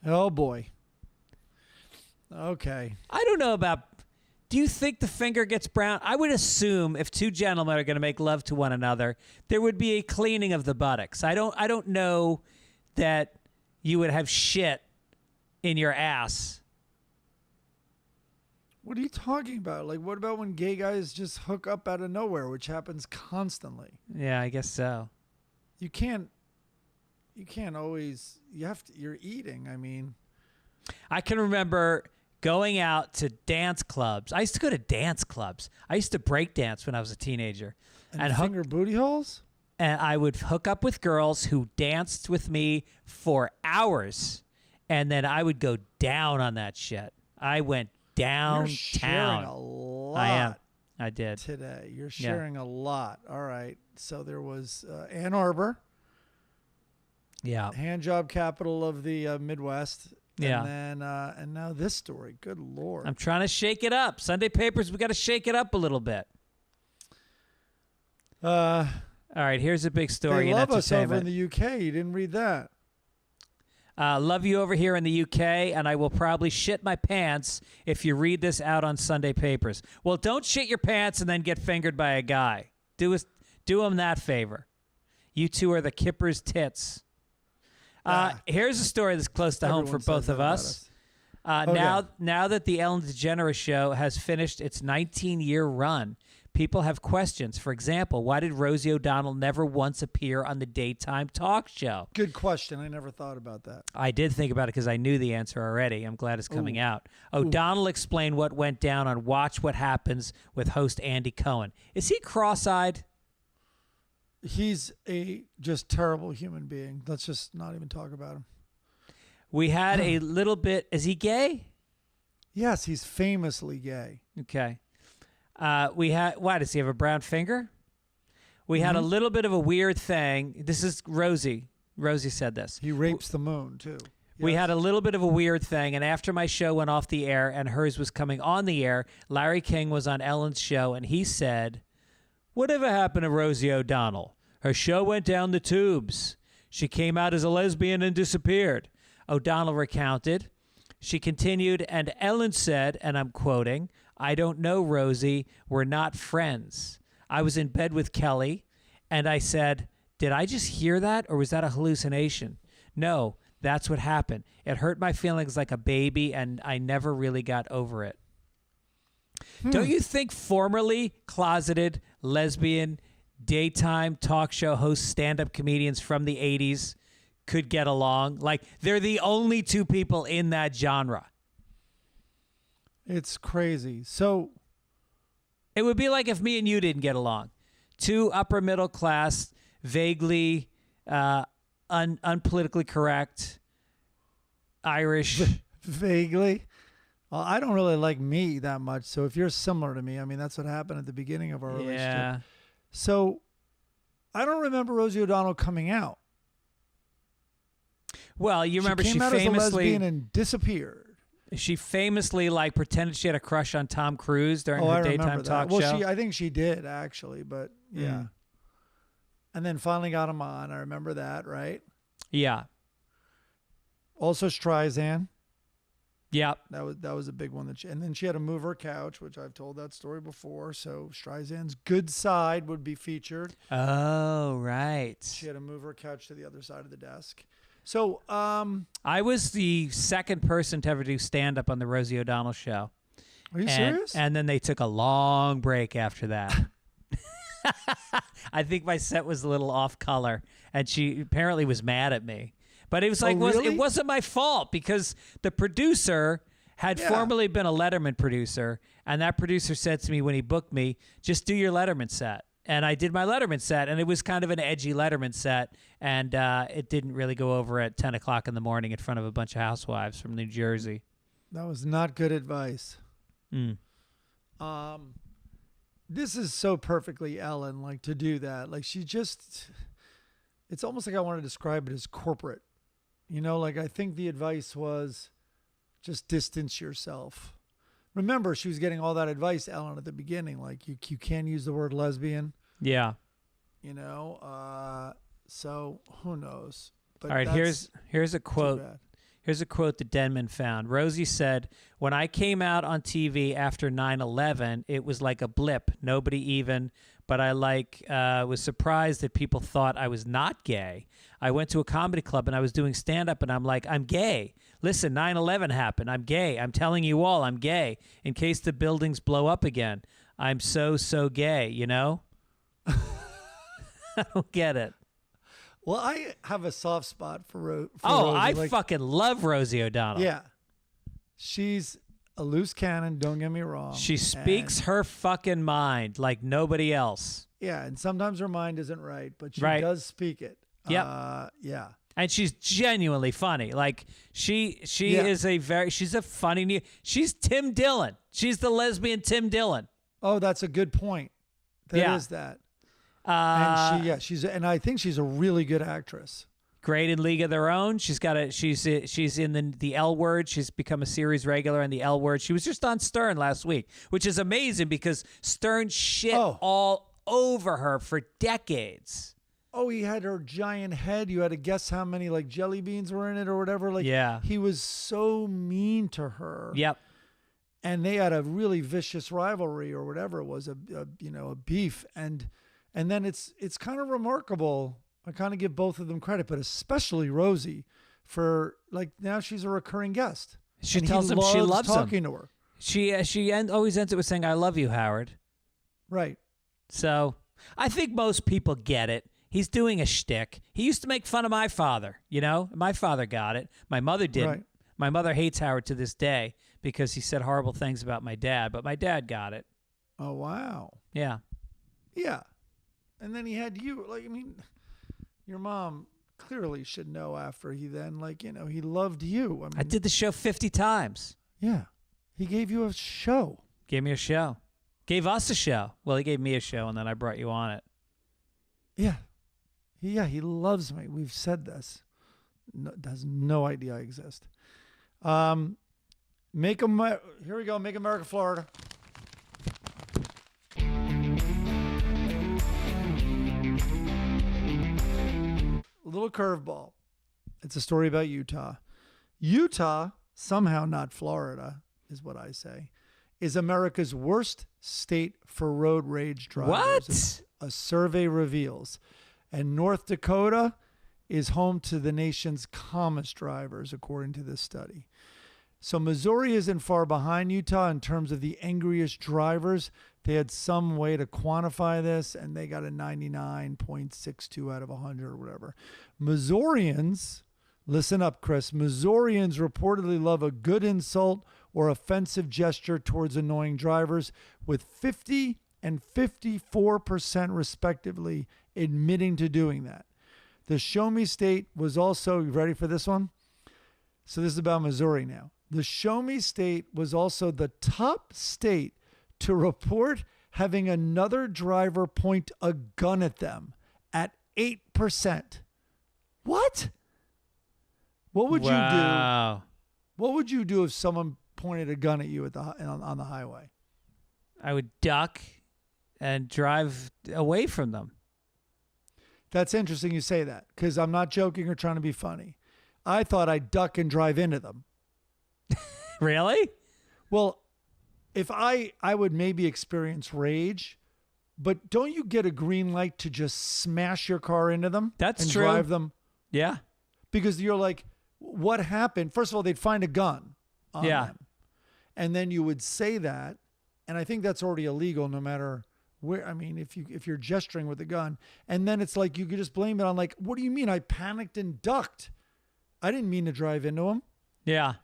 Oh, boy. Okay. I don't know about... Do you think the finger gets brown? I would assume if two gentlemen are going to make love to one another, there would be a cleaning of the buttocks. I don't know that you would have shit in your ass. What are you talking about? Like, what about when gay guys just hook up out of nowhere, which happens constantly? Yeah, I guess so. You can't always, you're eating. I mean, I can remember going out to dance clubs. I used to go to dance clubs. I used to break dance when I was a teenager. and finger booty holes? And I would hook up with girls who danced with me for hours. And then I would go down on that shit. I went downtown. You're sharing a lot. I am. I did. Today. You're sharing a lot. All right. So there was Ann Arbor. Yeah. Hand job capital of the Midwest. Yeah. And then and now this story. Good Lord. I'm trying to shake it up. Sunday papers, we got to shake it up a little bit. All right, here's a big story They in love us over entertainment. in the UK. You didn't read that. Love you over here in the UK, and I will probably shit my pants if you read this out on Sunday papers. Well, don't shit your pants and then get fingered by a guy. Do him that favor. You two are the Kipper's tits. Here's a story that's close to home for Everyone says both that of about us. Okay. Now that the Ellen DeGeneres Show has finished its 19-year run, people have questions. For example, why did Rosie O'Donnell never once appear on the daytime talk show? Good question. I never thought about that. I did think about it because I knew the answer already. I'm glad it's coming out. O'Donnell explained what went down on Watch What Happens with host Andy Cohen. Is he cross-eyed? He's a just terrible human being. Let's just not even talk about him. We had a little bit. Is he gay? Yes, he's famously gay. Okay. We had. Why does he have a brown finger? We had a little bit of a weird thing. This is Rosie. Rosie said this. He rapes the moon, too. We Yes. had a little bit of a weird thing, and after my show went off the air and hers was coming on the air, Larry King was on Ellen's show, and he said, "Whatever happened to Rosie O'Donnell? Her show went down the tubes. She came out as a lesbian and disappeared." O'Donnell recounted. She continued, and Ellen said, and I'm quoting, "I don't know, Rosie. We're not friends. I was in bed with Kelly, and I said, did I just hear that, or was that a hallucination? No, that's what happened. It hurt my feelings like a baby, and I never really got over it." Don't you think formerly closeted lesbian daytime talk show hosts, stand-up comedians from the 80s could get along? Like, they're the only two people in that genre. It's crazy. So It would be like if me and you didn't get along. Two upper middle class, vaguely unpolitically correct, Irish. vaguely, well, I don't really like me that much. So if you're similar to me, I mean, that's what happened at the beginning of our relationship. Yeah. So I don't remember Rosie O'Donnell coming out. Well, you remember she came out famously as a lesbian and disappeared. She famously pretended she had a crush on Tom Cruise during her I daytime remember talk that. show. Well, I think she did actually, but yeah. And then finally got him on. I remember that, right? Yeah. Also Streisand. Yeah. That was a big one and then she had to move her couch, which I've told that story before. So Streisand's good side would be featured. Oh, right. She had to move her couch to the other side of the desk. So I was the second person to ever do stand-up on the Rosie O'Donnell show. Are you serious? And then they took a long break after that. I think my set was a little off color, and she apparently was mad at me. But it was really? it wasn't my fault because the producer had formerly been a Letterman producer, and that producer said to me when he booked me, just do your Letterman set. And I did my Letterman set, and it was kind of an edgy Letterman set, and it didn't really go over at 10 o'clock in the morning in front of a bunch of housewives from New Jersey. That was not good advice. This is so perfectly Ellen, to do that. It's almost like I want to describe it as corporate. I think the advice was just distance yourself. Remember, she was getting all that advice, Ellen, at the beginning. You can't use the word lesbian. Yeah. So who knows? But all right, here's a quote. Here's a quote that Denman found. Rosie said, "When I came out on TV after 9/11, it was like a blip. Nobody even, but I was surprised that people thought I was not gay. I went to a comedy club and I was doing stand-up and I'm like, I'm gay. Listen, 9/11 happened. I'm gay. I'm telling you all I'm gay in case the buildings blow up again. I'm so gay, I don't get it. Well, I have a soft spot for Rosie. I fucking love Rosie O'Donnell. Yeah. She's a loose cannon, don't get me wrong. She speaks her fucking mind like nobody else. Yeah, and sometimes her mind isn't right, but she does speak it. Yep. Yeah. And she's genuinely funny. She's a funny she's Tim Dillon. She's the lesbian Tim Dillon. Oh, that's a good point. That is that. And I think she's a really good actress. Great in League of Their Own. She's in the L Word. She's become a series regular in the L Word. She was just on Stern last week, which is amazing because Stern shit all over her for decades. Oh, he had her giant head. You had to guess how many jelly beans were in it or whatever. He was so mean to her. Yep. And they had a really vicious rivalry or whatever it was, a beef. And then it's kind of remarkable. I kind of give both of them credit, but especially Rosie for now she's a recurring guest. She tells him she loves talking him. to her. She always ends it with saying, "I love you, Howard." Right. So I think most people get it. He's doing a shtick. He used to make fun of my father. My father got it. My mother didn't. Right. My mother hates Howard to this day because he said horrible things about my dad, but my dad got it. Oh wow. Yeah. Yeah. And then he had you. Your mom clearly should know after he then, he loved you. I did the show 50 times. Yeah. He gave you a show. Gave me a show. Gave us a show. Well, he gave me a show, and then I brought you on it. Yeah. He loves me. We've said this. Has no idea I exist. Here we go. Make America Florida. Little curveball. It's a story about Utah. Utah, somehow not Florida, is what I say, is America's worst state for road rage drivers. What? A survey reveals. And North Dakota is home to the nation's calmest drivers, according to this study. So Missouri isn't far behind Utah in terms of the angriest drivers. They had some way to quantify this, and they got a 99.62 out of 100 or whatever. Missourians, listen up, Chris. Missourians reportedly love a good insult or offensive gesture towards annoying drivers, with 50 and 54% respectively admitting to doing that. The Show Me State was also, you ready for this one? So this is about Missouri now. The Show Me State was also the top state to report having another driver point a gun at them at 8%. What? What would you do What would you do if someone pointed a gun at you on the highway? I would duck and drive away from them. That's interesting you say that, because I'm not joking or trying to be funny. I thought I'd duck and drive into them. Really? Well, if I would maybe experience rage, but don't you get a green light to just smash your car into them? That's and true. Drive them? Yeah. Because you're like, what happened? First of all, they'd find a gun on them. And then you would say that, and I think that's already illegal no matter where. I mean, if you're gesturing with a gun, and then it's like you could just blame it on like, what do you mean? I panicked and ducked. I didn't mean to drive into them. Yeah.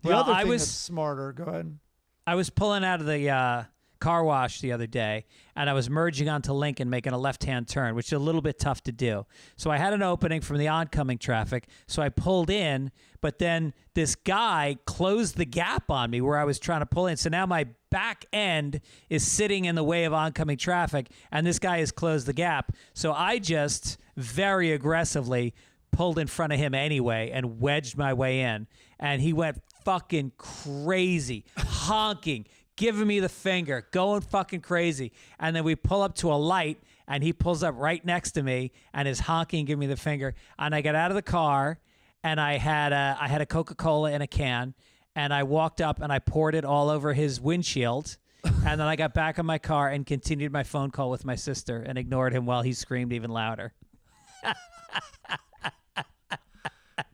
The other thing that's smarter. Go ahead. I was pulling out of the car wash the other day, and I was merging onto Lincoln, making a left-hand turn, which is a little bit tough to do. So I had an opening from the oncoming traffic, so I pulled in, but then this guy closed the gap on me where I was trying to pull in. So now my back end is sitting in the way of oncoming traffic, and this guy has closed the gap. So I just very aggressively pulled in front of him anyway and wedged my way in, and he went fucking crazy, honking, giving me the finger, going fucking crazy. And then we pull up to a light, and he pulls up right next to me and is honking, giving me the finger. And I got out of the car, and I had a Coca-Cola in a can, and I walked up and I poured it all over his windshield. And then I got back in my car and continued my phone call with my sister and ignored him while he screamed even louder.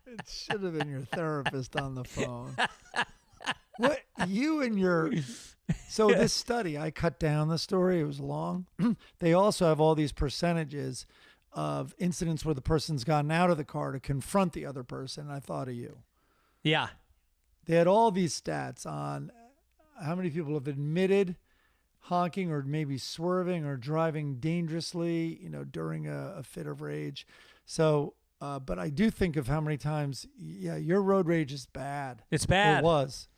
It should have been your therapist on the phone. What you and your so this study, I cut down the story. It was long. They also have all these percentages of incidents where the person's gotten out of the car to confront the other person. I thought of you. Yeah. They had all these stats on how many people have admitted honking or maybe swerving or driving dangerously, during a fit of rage. So, but I do think of how many times, your road rage is bad. It's bad. It was.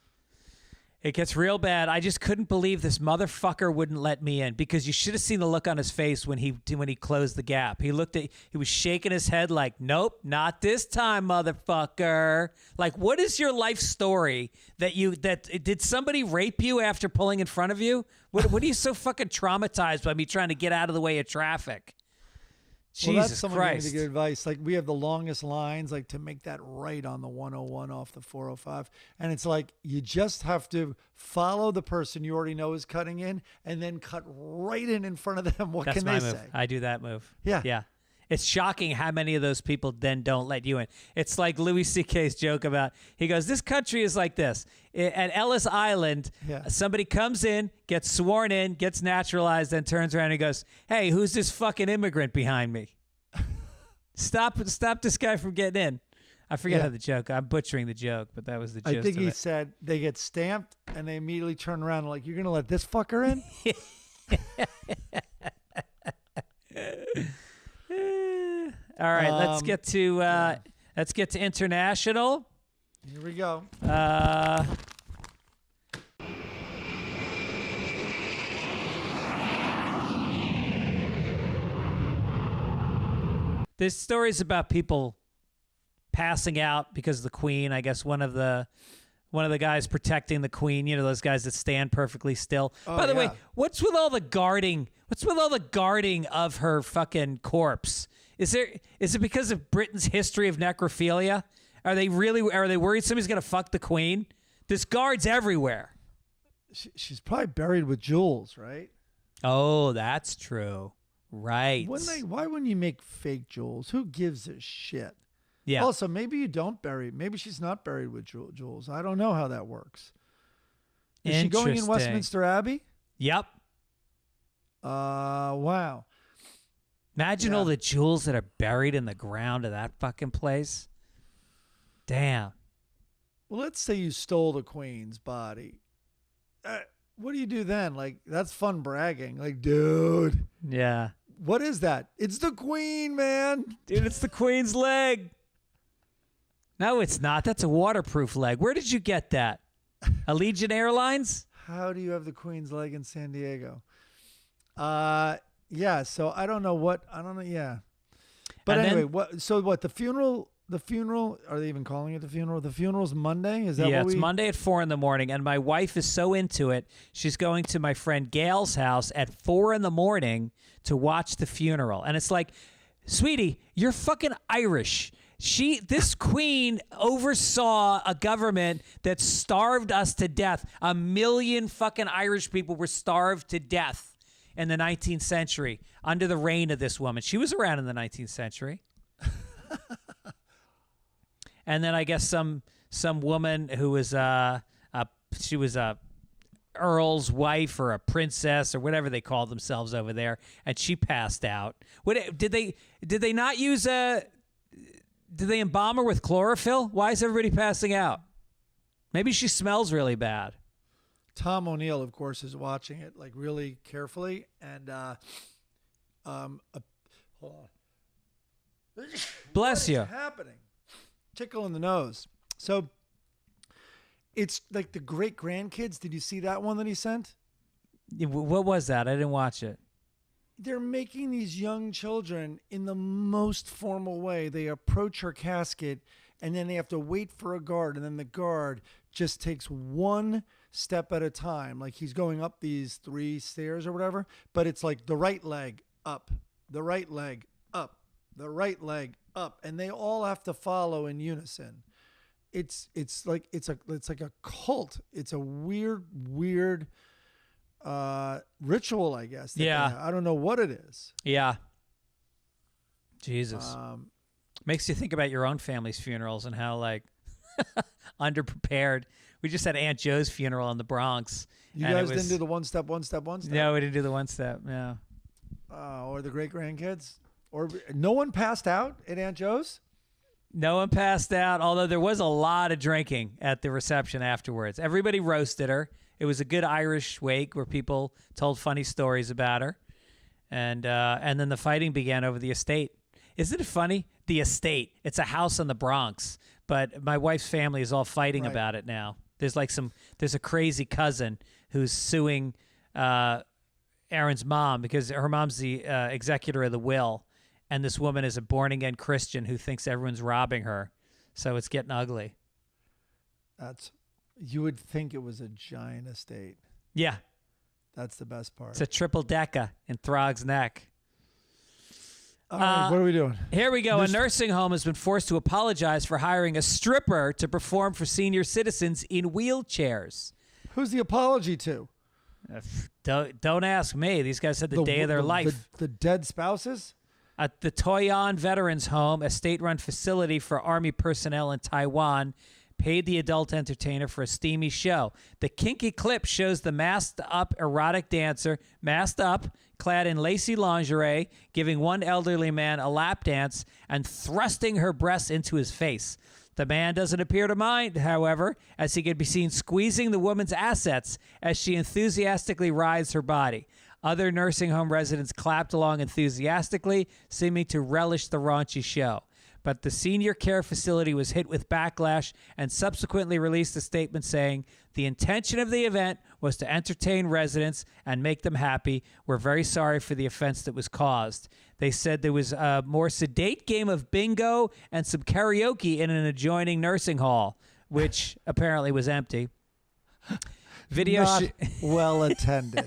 It gets real bad. I just couldn't believe this motherfucker wouldn't let me in, because you should have seen the look on his face when he closed the gap. He was shaking his head like, nope, not this time, motherfucker. Like, what is your life story that did somebody rape you after pulling in front of you? What are you so fucking traumatized by me trying to get out of the way of traffic? Well, that's Jesus someone giving Christ. me good advice. Like, we have the longest lines, like, to make that right on the 101 off the 405. And it's like, you just have to follow the person you already know is cutting in and then cut right in front of them. What That's can my they move. say? I do that move. Yeah. Yeah. It's shocking how many of those people then don't let you in. It's like Louis C.K.'s joke about, he goes, this country is like this. At Ellis Island, somebody comes in, gets sworn in, gets naturalized, then turns around and goes, hey, who's this fucking immigrant behind me? Stop this guy from getting in. I forget how the joke, I'm butchering the joke, but that was the gist I think of he it. said they get stamped and they immediately turn around and like, you're going to let this fucker in? All right, let's get to international. Here we go. This story is about people passing out because of the Queen. I guess one of the guys protecting the Queen. Those guys that stand perfectly still. By the way, what's with all the guarding? What's with all the guarding of her fucking corpse? Is it because of Britain's history of necrophilia? Are they worried somebody's gonna fuck the Queen? There's guards everywhere. She's probably buried with jewels, right? Oh, that's true. Right. Why wouldn't you make fake jewels? Who gives a shit? Yeah. Also, maybe you don't bury. Maybe she's not buried with jewels. I don't know how that works. Is she going in Westminster Abbey? Yep. Wow. Imagine all the jewels that are buried in the ground of that fucking place. Damn. Well, let's say you stole the Queen's body. What do you do then? Like, that's fun bragging. Like, dude. Yeah. What is that? It's the Queen, man. Dude, it's the Queen's leg. No, it's not. That's a waterproof leg. Where did you get that? Allegiant Airlines? How do you have the Queen's leg in San Diego? Yeah, so I don't know. Yeah. But And anyway, the funeral the funeral? Are they even calling it the funeral? The funeral's Monday? Is that yeah, what it's Monday at 4 a.m, and my wife is so into it. She's going to my friend Gail's house at 4 a.m. to watch the funeral. And it's like, sweetie, you're fucking Irish. This queen oversaw a government that starved us to death. 1 million fucking Irish people were starved to death in the 19th century under the reign of this woman. She was around in the 19th century. And then I guess some woman who was she was a earl's wife or a princess or whatever they call themselves over there, and she passed out. What did they not use did they embalm her with chlorophyll? Why is everybody passing out? Maybe she smells really bad. Tom O'Neill, of course, is watching it like really carefully, and hold on. Bless you. What's happening? Tickle in the nose. So it's like the great grandkids. Did you see that one that he sent? What was that? I didn't watch it. They're making these young children in the most formal way. They approach her casket, and then they have to wait for a guard, and then the guard just takes one step at a time. Like he's going up these 3 stairs or whatever, but it's like the right leg up, the right leg up, the right leg up, and they all have to follow in unison. It's like a cult. It's a weird ritual, I guess. Yeah. I don't know what it is. Yeah. Jesus. Makes you think about your own family's funerals and how like underprepared. We just had Aunt Joe's funeral in the Bronx. You guys didn't do the one step. No, we didn't do the one step. No. Or the great grandkids. Or no one passed out at Aunt Joe's? No one passed out, although there was a lot of drinking at the reception afterwards. Everybody roasted her. It was a good Irish wake where people told funny stories about her. And then the fighting began over the estate. Isn't it funny? The estate. It's a house in the Bronx, but my wife's family is all fighting about it now. There's a crazy cousin who's suing Aaron's mom because her mom's the executor of the will. And this woman is a born-again Christian who thinks everyone's robbing her. So it's getting ugly. You would think it was a giant estate. Yeah. That's the best part. It's a triple-decker in Throg's Neck. All right, what are we doing? Here we go. A nursing home has been forced to apologize for hiring a stripper to perform for senior citizens in wheelchairs. Who's the apology to? Don't ask me. These guys had the day of their life. The dead spouses? At the Toyon Veterans Home, a state-run facility for Army personnel in Taiwan, paid the adult entertainer for a steamy show. The kinky clip shows the masked-up erotic dancer, masked up, clad in lacy lingerie, giving one elderly man a lap dance and thrusting her breasts into his face. The man doesn't appear to mind, however, as he can be seen squeezing the woman's assets as she enthusiastically rides her body. Other nursing home residents clapped along enthusiastically, seeming to relish the raunchy show. But the senior care facility was hit with backlash and subsequently released a statement saying, "The intention of the event was to entertain residents and make them happy. We're very sorry for the offense that was caused." They said there was a more sedate game of bingo and some karaoke in an adjoining nursing hall, which apparently was empty. Not well attended.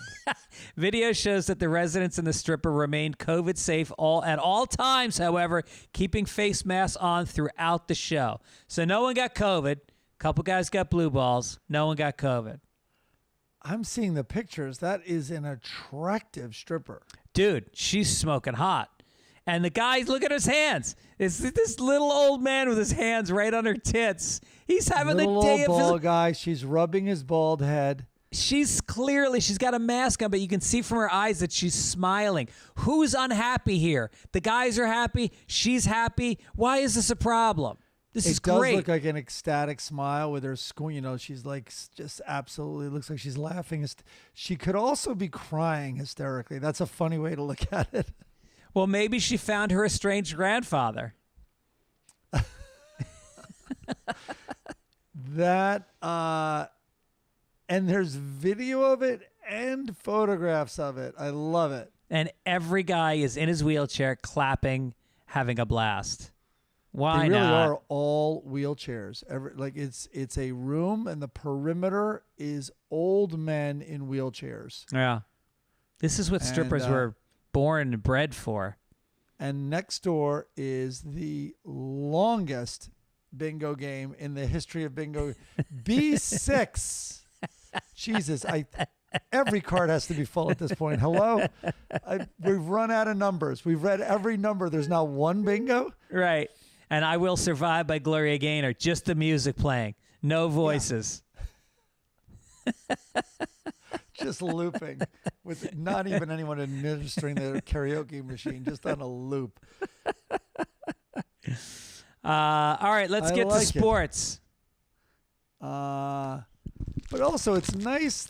Video shows that the residents and the stripper remained COVID safe at all times, however, keeping face masks on throughout the show. So no one got COVID. A couple guys got blue balls. No one got COVID. I'm seeing the pictures. That is an attractive stripper. Dude, she's smoking hot. And the guy, look at his hands. It's this little old man with his hands right on her tits. He's having the day of his bald guy. She's rubbing his bald head. She's got a mask on, but you can see from her eyes that she's smiling. Who's unhappy here? The guys are happy. She's happy. Why is this a problem? This is great. It does look like an ecstatic smile with her squint. You know, she's like just absolutely looks like she's laughing. She could also be crying hysterically. That's a funny way to look at it. Well, maybe she found her estranged grandfather. And there's video of it and photographs of it. I love it. And every guy is in his wheelchair clapping, having a blast. Why They really not? are all wheelchairs. It's a room, and the perimeter is old men in wheelchairs. Yeah. This is what strippers were born and bred for. And next door is the longest bingo game in the history of bingo. B6. Jesus, every card has to be full at this point. Hello? We've run out of numbers. We've read every number. There's now one bingo. Right. And I Will Survive by Gloria Gaynor. Just the music playing. No voices. Just looping with not even anyone administering the karaoke machine, just on a loop. All right, let's get to sports. But also, it's nice.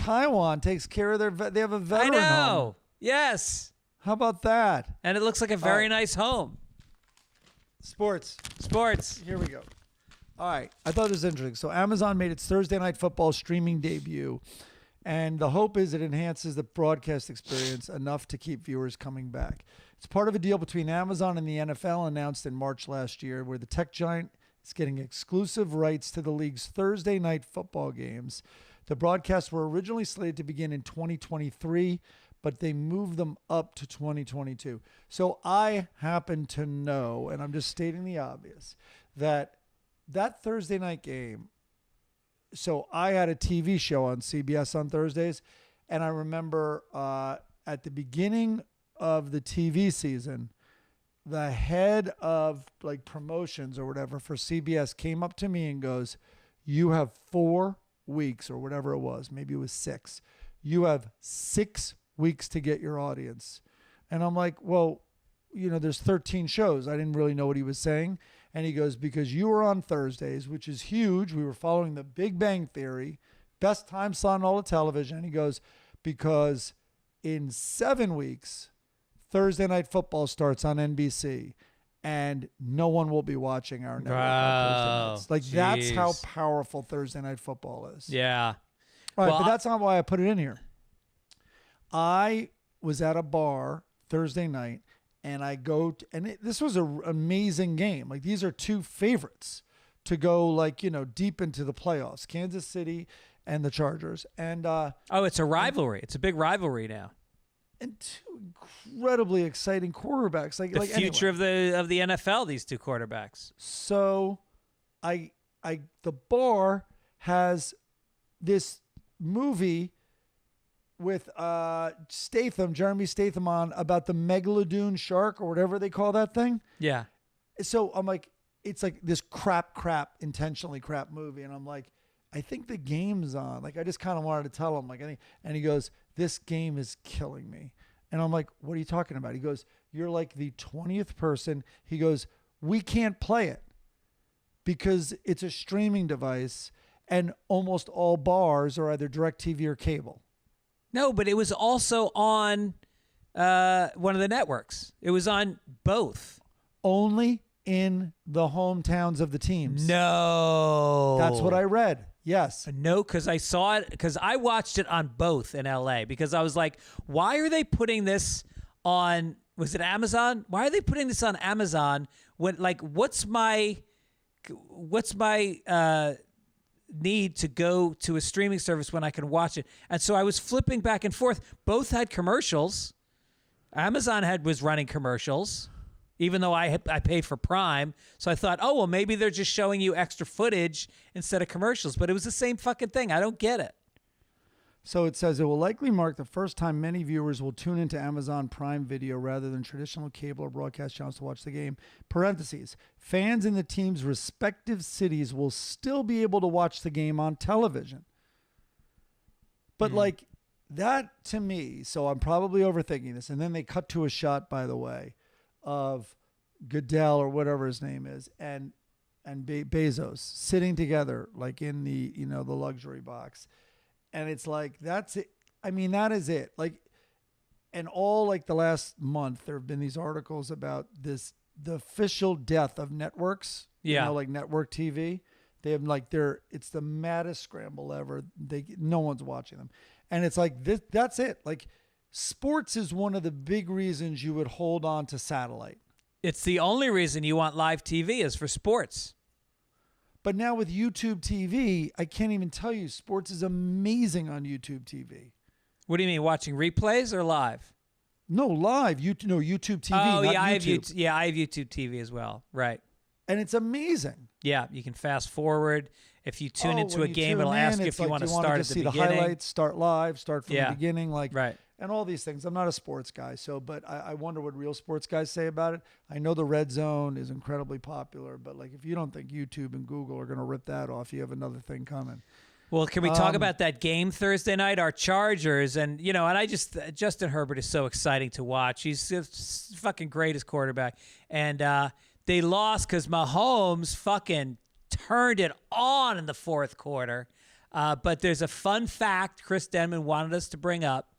Taiwan takes care of they have a veteran I know. home. Yes. How about that? And it looks like a very nice home. Sports. Here we go. All right. I thought it was interesting. So Amazon made its Thursday Night Football streaming debut, and the hope is it enhances the broadcast experience enough to keep viewers coming back. It's part of a deal between Amazon and the NFL announced in March last year, where the tech giant is getting exclusive rights to the league's Thursday Night Football games. The broadcasts were originally slated to begin in 2023, but they moved them up to 2022. So I happen to know, and I'm just stating the obvious, that Thursday night game, so I had a TV show on CBS on Thursdays, and I remember at the beginning of the TV season, the head of like promotions or whatever for CBS came up to me and goes, "You have 4 weeks," or whatever it was, maybe it was 6. "You have 6 weeks to get your audience." And I'm like, well, there's 13 shows. I didn't really know what he was saying. And he goes, "Because you were on Thursdays, which is huge. We were following the Big Bang Theory, best time slot on all the television." And he goes, "Because in 7 weeks, Thursday Night Football starts on NBC, and no one will be watching our network on Thursday nights." Like, that's how powerful Thursday Night Football is. Yeah. All right, but that's not why I put it in here. I was at a bar Thursday night, and I go this was an amazing game. Like, these are two favorites to go deep into the playoffs, Kansas City and the Chargers. And it's a rivalry. It's a big rivalry now. And two incredibly exciting quarterbacks. The future of the NFL, these two quarterbacks. So the bar has this movie with Jeremy Statham on about the Megalodon shark or whatever they call that thing. Yeah. So I'm like, it's like this intentionally crap movie. And I'm like, I think the game's on. Like, I just kind of wanted to tell him, and he goes, "This game is killing me." And I'm like, "What are you talking about?" He goes, "You're like the 20th person." He goes, "We can't play it because it's a streaming device, and almost all bars are either DirecTV or cable." No, but it was also on one of the networks. It was on both. Only in the hometowns of the teams. No. That's what I read. Yes. No, because I saw it, because I watched it on both in LA, because I was like, why are they putting this on, was it Amazon? Why are they putting this on Amazon when, what's my need to go to a streaming service when I can watch it? And so I was flipping back and forth. Both had commercials. Amazon was running commercials, even though I paid for Prime. So I thought, oh, well, maybe they're just showing you extra footage instead of commercials. But it was the same fucking thing. I don't get it. So it says it will likely mark the first time many viewers will tune into Amazon Prime Video rather than traditional cable or broadcast channels to watch the game. Parentheses, fans in the team's respective cities will still be able to watch the game on television. But that to me, so I'm probably overthinking this. And then they cut to a shot, by the way, of Goodell or whatever his name is and Bezos sitting together in the the luxury box, and it's like, that's it. I mean, that is it. And all the last month there have been these articles about the official death of networks. Yeah, network TV. They have like it's the maddest scramble ever. No one's watching them. And it's like this. That's it. Like sports is one of the big reasons you would hold on to satellite. It's the only reason you want live TV is for sports. But now with YouTube TV, I can't even tell you, sports is amazing on YouTube TV. What do you mean, watching replays or live? No, live. YouTube TV. Oh, not yeah, YouTube. I have YouTube TV as well. Right. And it's amazing. Yeah, you can fast forward. If you tune into when a you game, tune it'll in, ask you it's if you like want to wanna start at just the see beginning. the highlights, start live, start from the beginning, right. And all these things. I'm not a sports guy, but I wonder what real sports guys say about it. I know the red zone is incredibly popular, but like if you don't think YouTube and Google are going to rip that off, you have another thing coming. Well, can we talk about that game Thursday night, our Chargers? And, Justin Herbert is so exciting to watch. He's the fucking greatest quarterback. And they lost because Mahomes fucking turned it on in the fourth quarter. But there's a fun fact Chris Denman wanted us to bring up.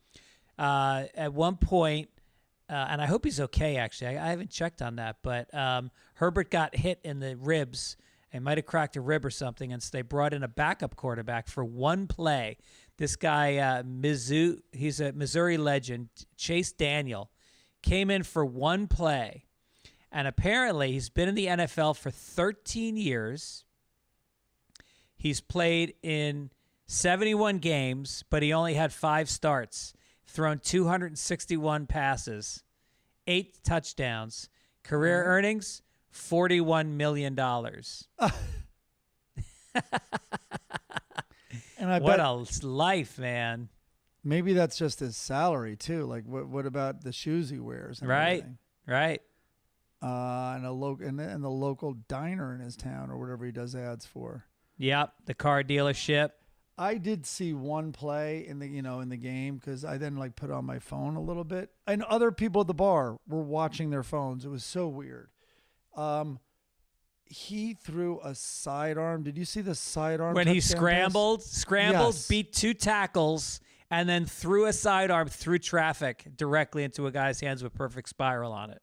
At one point, and I hope he's okay, actually. I haven't checked on that. But Herbert got hit in the ribs. He might have cracked a rib or something, and so they brought in a backup quarterback for one play. This guy, he's a Missouri legend, Chase Daniel, came in for one play. And apparently he's been in the NFL for 13 years. He's played in 71 games, but he only had 5 starts, thrown 261 passes, 8 touchdowns, career earnings, $41 million. And I what bet a life, man. maybe that's just his salary too. Like what about the shoes he wears? And Right, everything? right. And the local diner in his town or whatever he does ads for. Yep, the car dealership. I did see one play in the game because I then like put on my phone a little bit, and other people at the bar were watching their phones. It was so weird. He threw a sidearm. Did you see the sidearm? When he touchdown pass? scrambled, Yes. beat 2 tackles, and then threw a sidearm through traffic directly into a guy's hands with perfect spiral on it.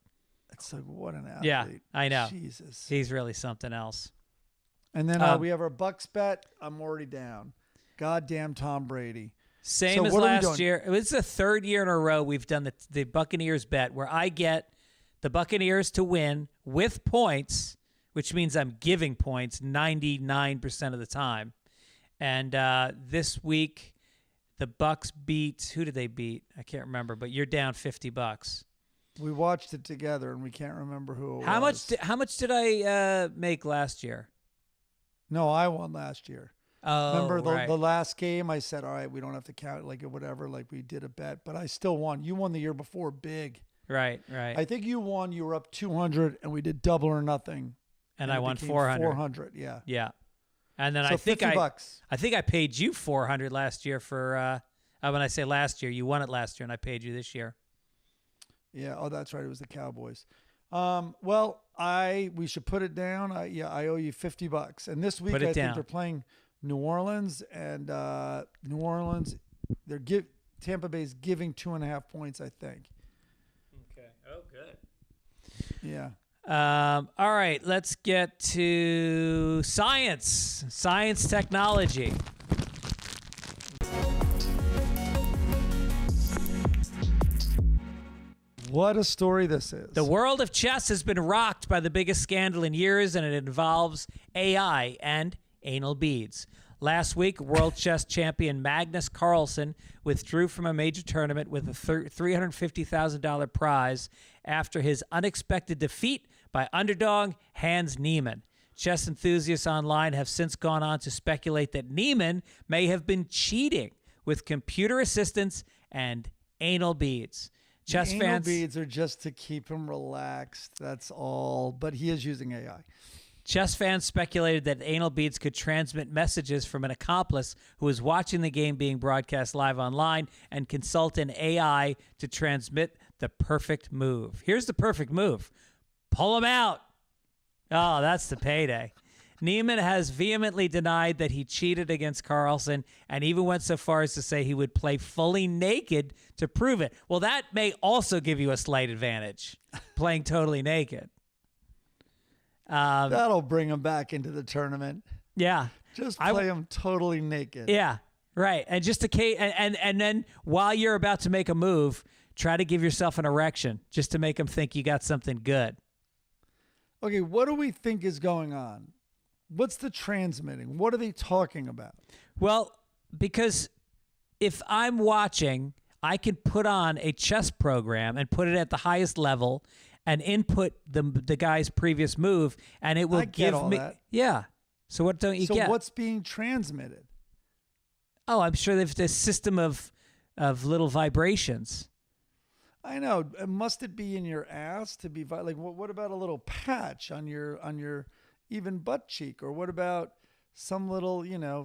It's like, what an athlete. Yeah, I know. Jesus. He's really something else. And then we have our Bucks bet. I'm already down. Goddamn Tom Brady. Same So as what are we last doing? year. It was the 3rd year in a row we've done the Buccaneers bet where I get the Buccaneers to win with points, which means I'm giving points 99% of the time. And this week, the Bucks beat. Who did they beat? I can't remember. But you're down $50. We watched it together, and we can't remember who it How was. How much did I make last year? No, I won last year. Oh, Remember right. the last game? I said, all right, we don't have to count it, like whatever. Like we did a bet, but I still won. You won the year before, big. Right. I think you won. You were up 200, and we did double or nothing. And I it won became 400. 400, yeah. Yeah. And then So I think $50. I think I paid you $400 last year for when I say last year, you won it last year and I paid you this year. Yeah. Oh, that's right. It was the Cowboys. Well, we should put it down. I owe you $50. And this week Put it I think down. they're playing New Orleans, and New Orleans, Tampa Bay's giving 2.5 points, I think. Okay. Oh, good. Yeah. All right, let's get to science technology. What a story this is. The world of chess has been rocked by the biggest scandal in years, and it involves AI and anal beads. Last week, world chess champion Magnus Carlsen withdrew from a major tournament with a $350,000 prize after his unexpected defeat by underdog Hans Niemann. Chess enthusiasts online have since gone on to speculate that Niemann may have been cheating with computer assistance and anal beads. Chess Anal fans beads are just to keep him relaxed. That's all. But he is using AI. Chess fans speculated that anal beads could transmit messages from an accomplice who was watching the game being broadcast live online and consult an AI to transmit the perfect move. Here's the perfect move. Pull him out. Oh, that's the payday. Niemann has vehemently denied that he cheated against Carlsen and even went so far as to say he would play fully naked to prove it. Well, that may also give you a slight advantage, playing totally naked. That'll bring him back into the tournament. Yeah. Just play him totally naked. Yeah, right. And just and then while you're about to make a move, try to give yourself an erection just to make them think you got something good. Okay, what do we think is going on? What's the transmitting? What are they talking about? Well, because if I'm watching, I can put on a chess program and put it at the highest level and input the guy's previous move, and it will give me that. Yeah. So what don't you get? So what's being transmitted? Oh, I'm sure there's this system of little vibrations. I know. Must it be in your ass to be like? What about a little patch on your even butt cheek, or what about some little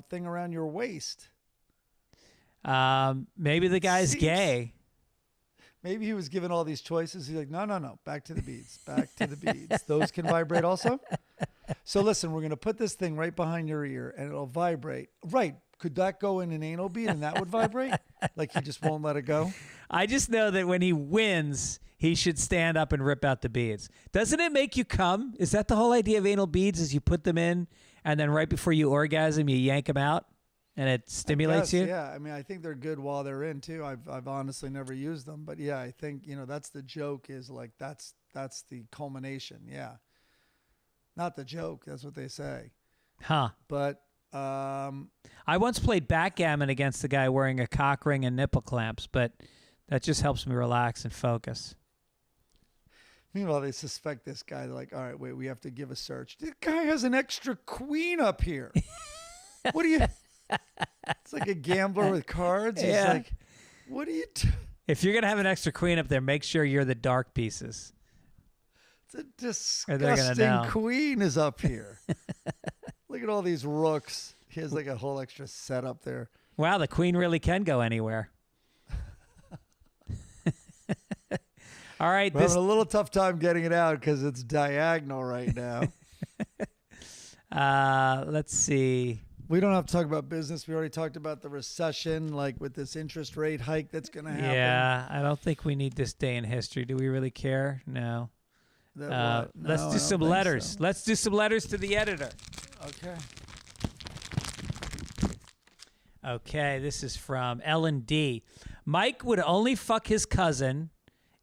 thing around your waist? Maybe the guy's gay. Maybe he was given all these choices. He's like, no, back to the beads, back to the beads. Those can vibrate also. So listen, we're gonna put this thing right behind your ear, and it'll vibrate. Right? Could that go in an anal bead and that would vibrate? Like he just won't let it go? I just know that when he wins, he should stand up and rip out the beads. Doesn't it make you come? Is that the whole idea of anal beads? Is you put them in, and then right before you orgasm, you yank them out, and it stimulates you? Yeah, I mean, I think they're good while they're in too. I've honestly never used them, but yeah, I think that's the joke. Is like that's the culmination. Yeah, not the joke. That's what they say. Huh? But. I once played backgammon against the guy wearing a cock ring and nipple clamps, but that just helps me relax and focus. Meanwhile, they suspect this guy. They're like, all right, wait, we have to give a search. This guy has an extra queen up here. What do you... It's like a gambler with cards. He's like, what do you do? If you're going to have an extra queen up there, make sure you're the dark pieces. It's a disgusting queen is up here. Look at all these rooks. He has like a whole extra set up there. Wow, the queen really can go anywhere. All right. We're having a little tough time getting it out because it's diagonal right now. Let's see. We don't have to talk about business. We already talked about the recession, like with this interest rate hike that's going to happen. Yeah, I don't think we need this day in history. Do we really care? No. Let's do some letters. So. Let's do some letters to the editor. Okay, this is from Ellen D. Mike would only fuck his cousin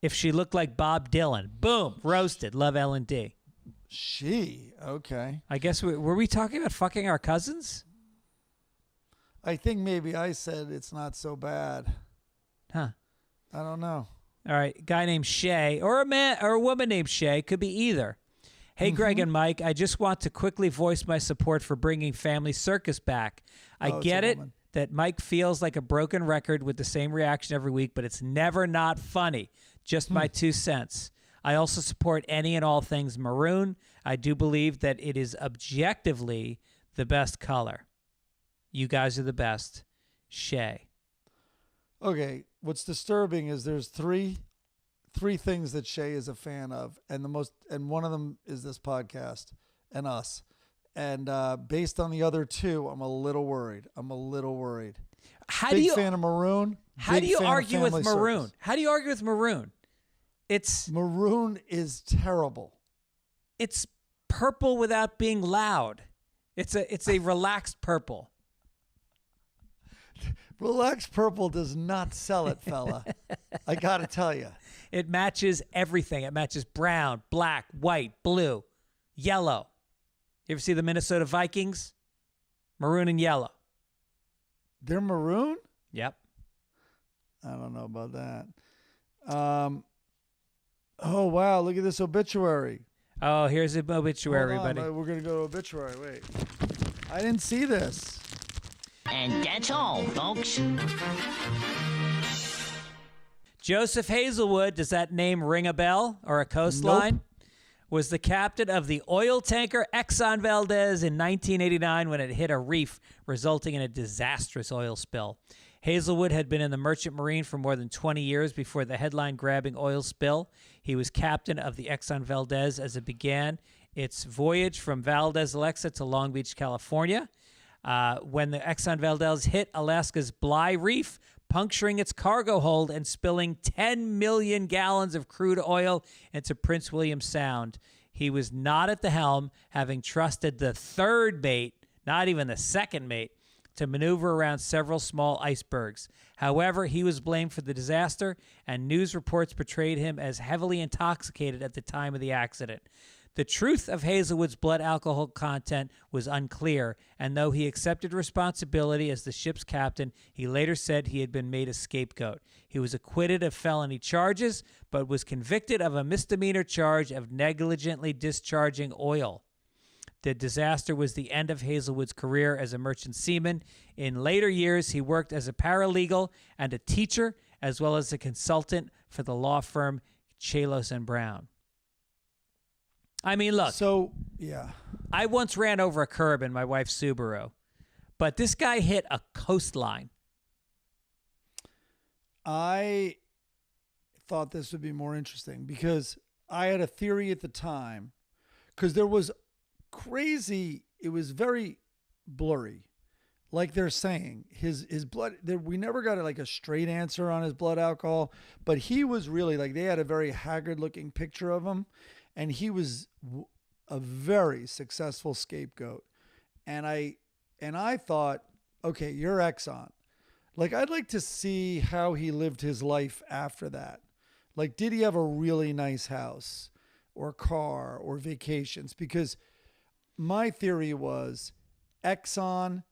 if she looked like Bob Dylan. Boom, roasted. Love Ellen D. Okay. I guess were we talking about fucking our cousins? I think maybe I said it's not so bad. Huh. I don't know. All right, guy named Shay, or a man or a woman named Shay, could be either. Hey, Greg and Mike, I just want to quickly voice my support for bringing Family Circus back. I get it that Mike feels like a broken record with the same reaction every week, but it's never not funny. Just my 2 cents. I also support any and all things maroon. I do believe that it is objectively the best color. You guys are the best. Shay. Okay, what's disturbing is there's three things that Shay is a fan of, and one of them is this podcast and us. And based on the other two, I'm a little worried. Big fan of maroon. How do you argue with maroon? Circus. How do you argue with maroon? Maroon is terrible. It's purple without being loud. It's a relaxed purple. Relaxed purple does not sell it, fella. I got to tell you. It matches everything. It matches brown, black, white, blue, yellow. You ever see the Minnesota Vikings? Maroon and yellow. They're maroon? Yep. I don't know about that. Oh, wow. Look at this obituary. Oh, here's an obituary, buddy. We're going to go to obituary. Wait. I didn't see this. And that's all, folks. Joseph Hazelwood, does that name ring a bell or a coastline? Nope. Was the captain of the oil tanker Exxon Valdez in 1989 when it hit a reef, resulting in a disastrous oil spill. Hazelwood had been in the Merchant Marine for more than 20 years before the headline-grabbing oil spill. He was captain of the Exxon Valdez as it began its voyage from Valdez, Alexa to Long Beach, California. When the Exxon Valdez hit Alaska's Bligh Reef, puncturing its cargo hold and spilling 10 million gallons of crude oil into Prince William Sound. He was not at the helm, having trusted the third mate not even the second mate, to maneuver around several small icebergs. However, he was blamed for the disaster, and news reports portrayed him as heavily intoxicated at the time of the accident. The truth of Hazelwood's blood alcohol content was unclear, and though he accepted responsibility as the ship's captain, he later said he had been made a scapegoat. He was acquitted of felony charges, but was convicted of a misdemeanor charge of negligently discharging oil. The disaster was the end of Hazelwood's career as a merchant seaman. In later years, he worked as a paralegal and a teacher, as well as a consultant for the law firm Chalos and Brown. I mean, look. So, yeah. I once ran over a curb in my wife's Subaru, but this guy hit a coastline. I thought this would be more interesting because I had a theory at the time, because there was crazy, it was very blurry. Like they're saying, his blood, we never got like a straight answer on his blood alcohol, but he was really like, they had a very haggard looking picture of him, and he was a very successful scapegoat. And I thought, okay, you're Exxon. Like, I'd like to see how he lived his life after that. Like, did he have a really nice house or car or vacations? Because my theory was Exxon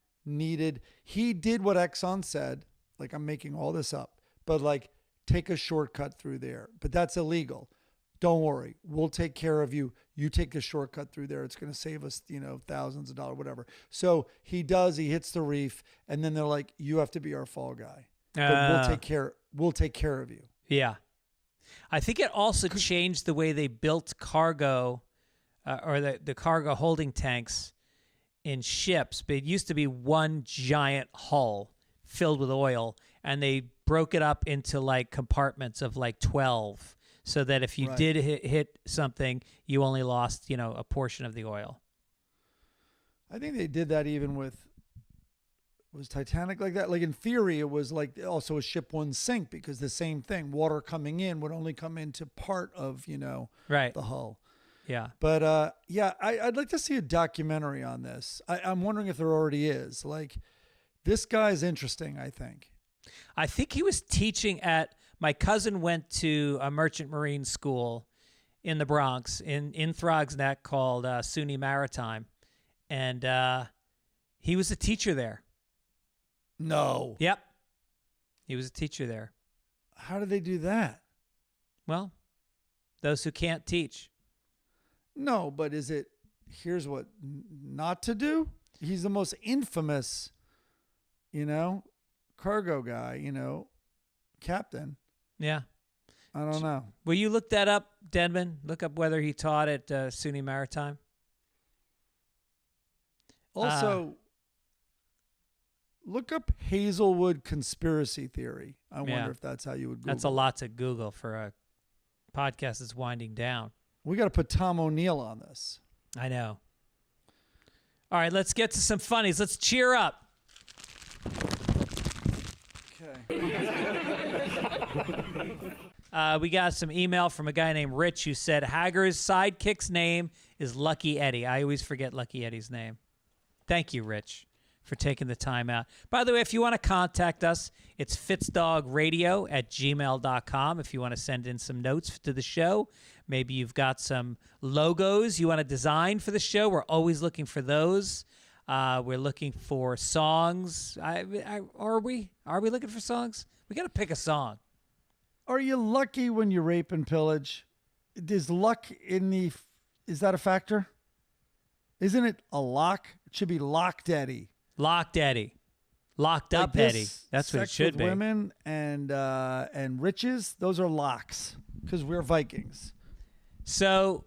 he did what Exxon said, like, I'm making all this up, but like, take a shortcut through there. But that's illegal. Don't worry. We'll take care of you. You take the shortcut through there. It's going to save us, thousands of dollars, whatever. So he hits the reef, and then they're like, you have to be our fall guy. But we'll take care of you. Yeah. I think it also changed the way they built cargo or the cargo holding tanks in ships. But it used to be one giant hull filled with oil, and they broke it up into like compartments of like 12. So that if you did hit something, you only lost, a portion of the oil. I think they did that even was Titanic like that? Like in theory, it was like also a ship wouldn't sink because the same thing, water coming in would only come into part of, the hull. Yeah. But I'd like to see a documentary on this. I'm wondering if there already is. Like, this guy's interesting, I think. I think he was teaching my cousin went to a merchant marine school in the Bronx, in Throgs Neck, called SUNY Maritime. And he was a teacher there. No. Yep. He was a teacher there. How do they do that? Well, those who can't teach. No, but here's what not to do? He's the most infamous, cargo guy, captain. Yeah. I don't know. Will you look that up, Denman? Look up whether he taught at SUNY Maritime. Also, look up Hazelwood conspiracy theory. I wonder if that's how you would Google. That's a lot to Google for a podcast that's winding down. We got to put Tom O'Neill on this. I know. All right, let's get to some funnies. Let's cheer up. We got some email from a guy named Rich who said Hager's sidekick's name is Lucky Eddie. I always forget Lucky Eddie's name. Thank you, Rich, for taking the time out. By the way, if you want to contact us, it's fitzdogradio@gmail.com. If you want to send in some notes to the show, maybe you've got some logos you want to design for the show. We're always looking for those. We're looking for songs. Are we looking for songs? We got to pick a song. Are you lucky when you rape and pillage? Is luck is that a factor? Isn't it a lock? It should be locked Eddie. Locked Eddie. Locked up Eddie. That's what it should be. Women and riches, those are locks because we're Vikings. So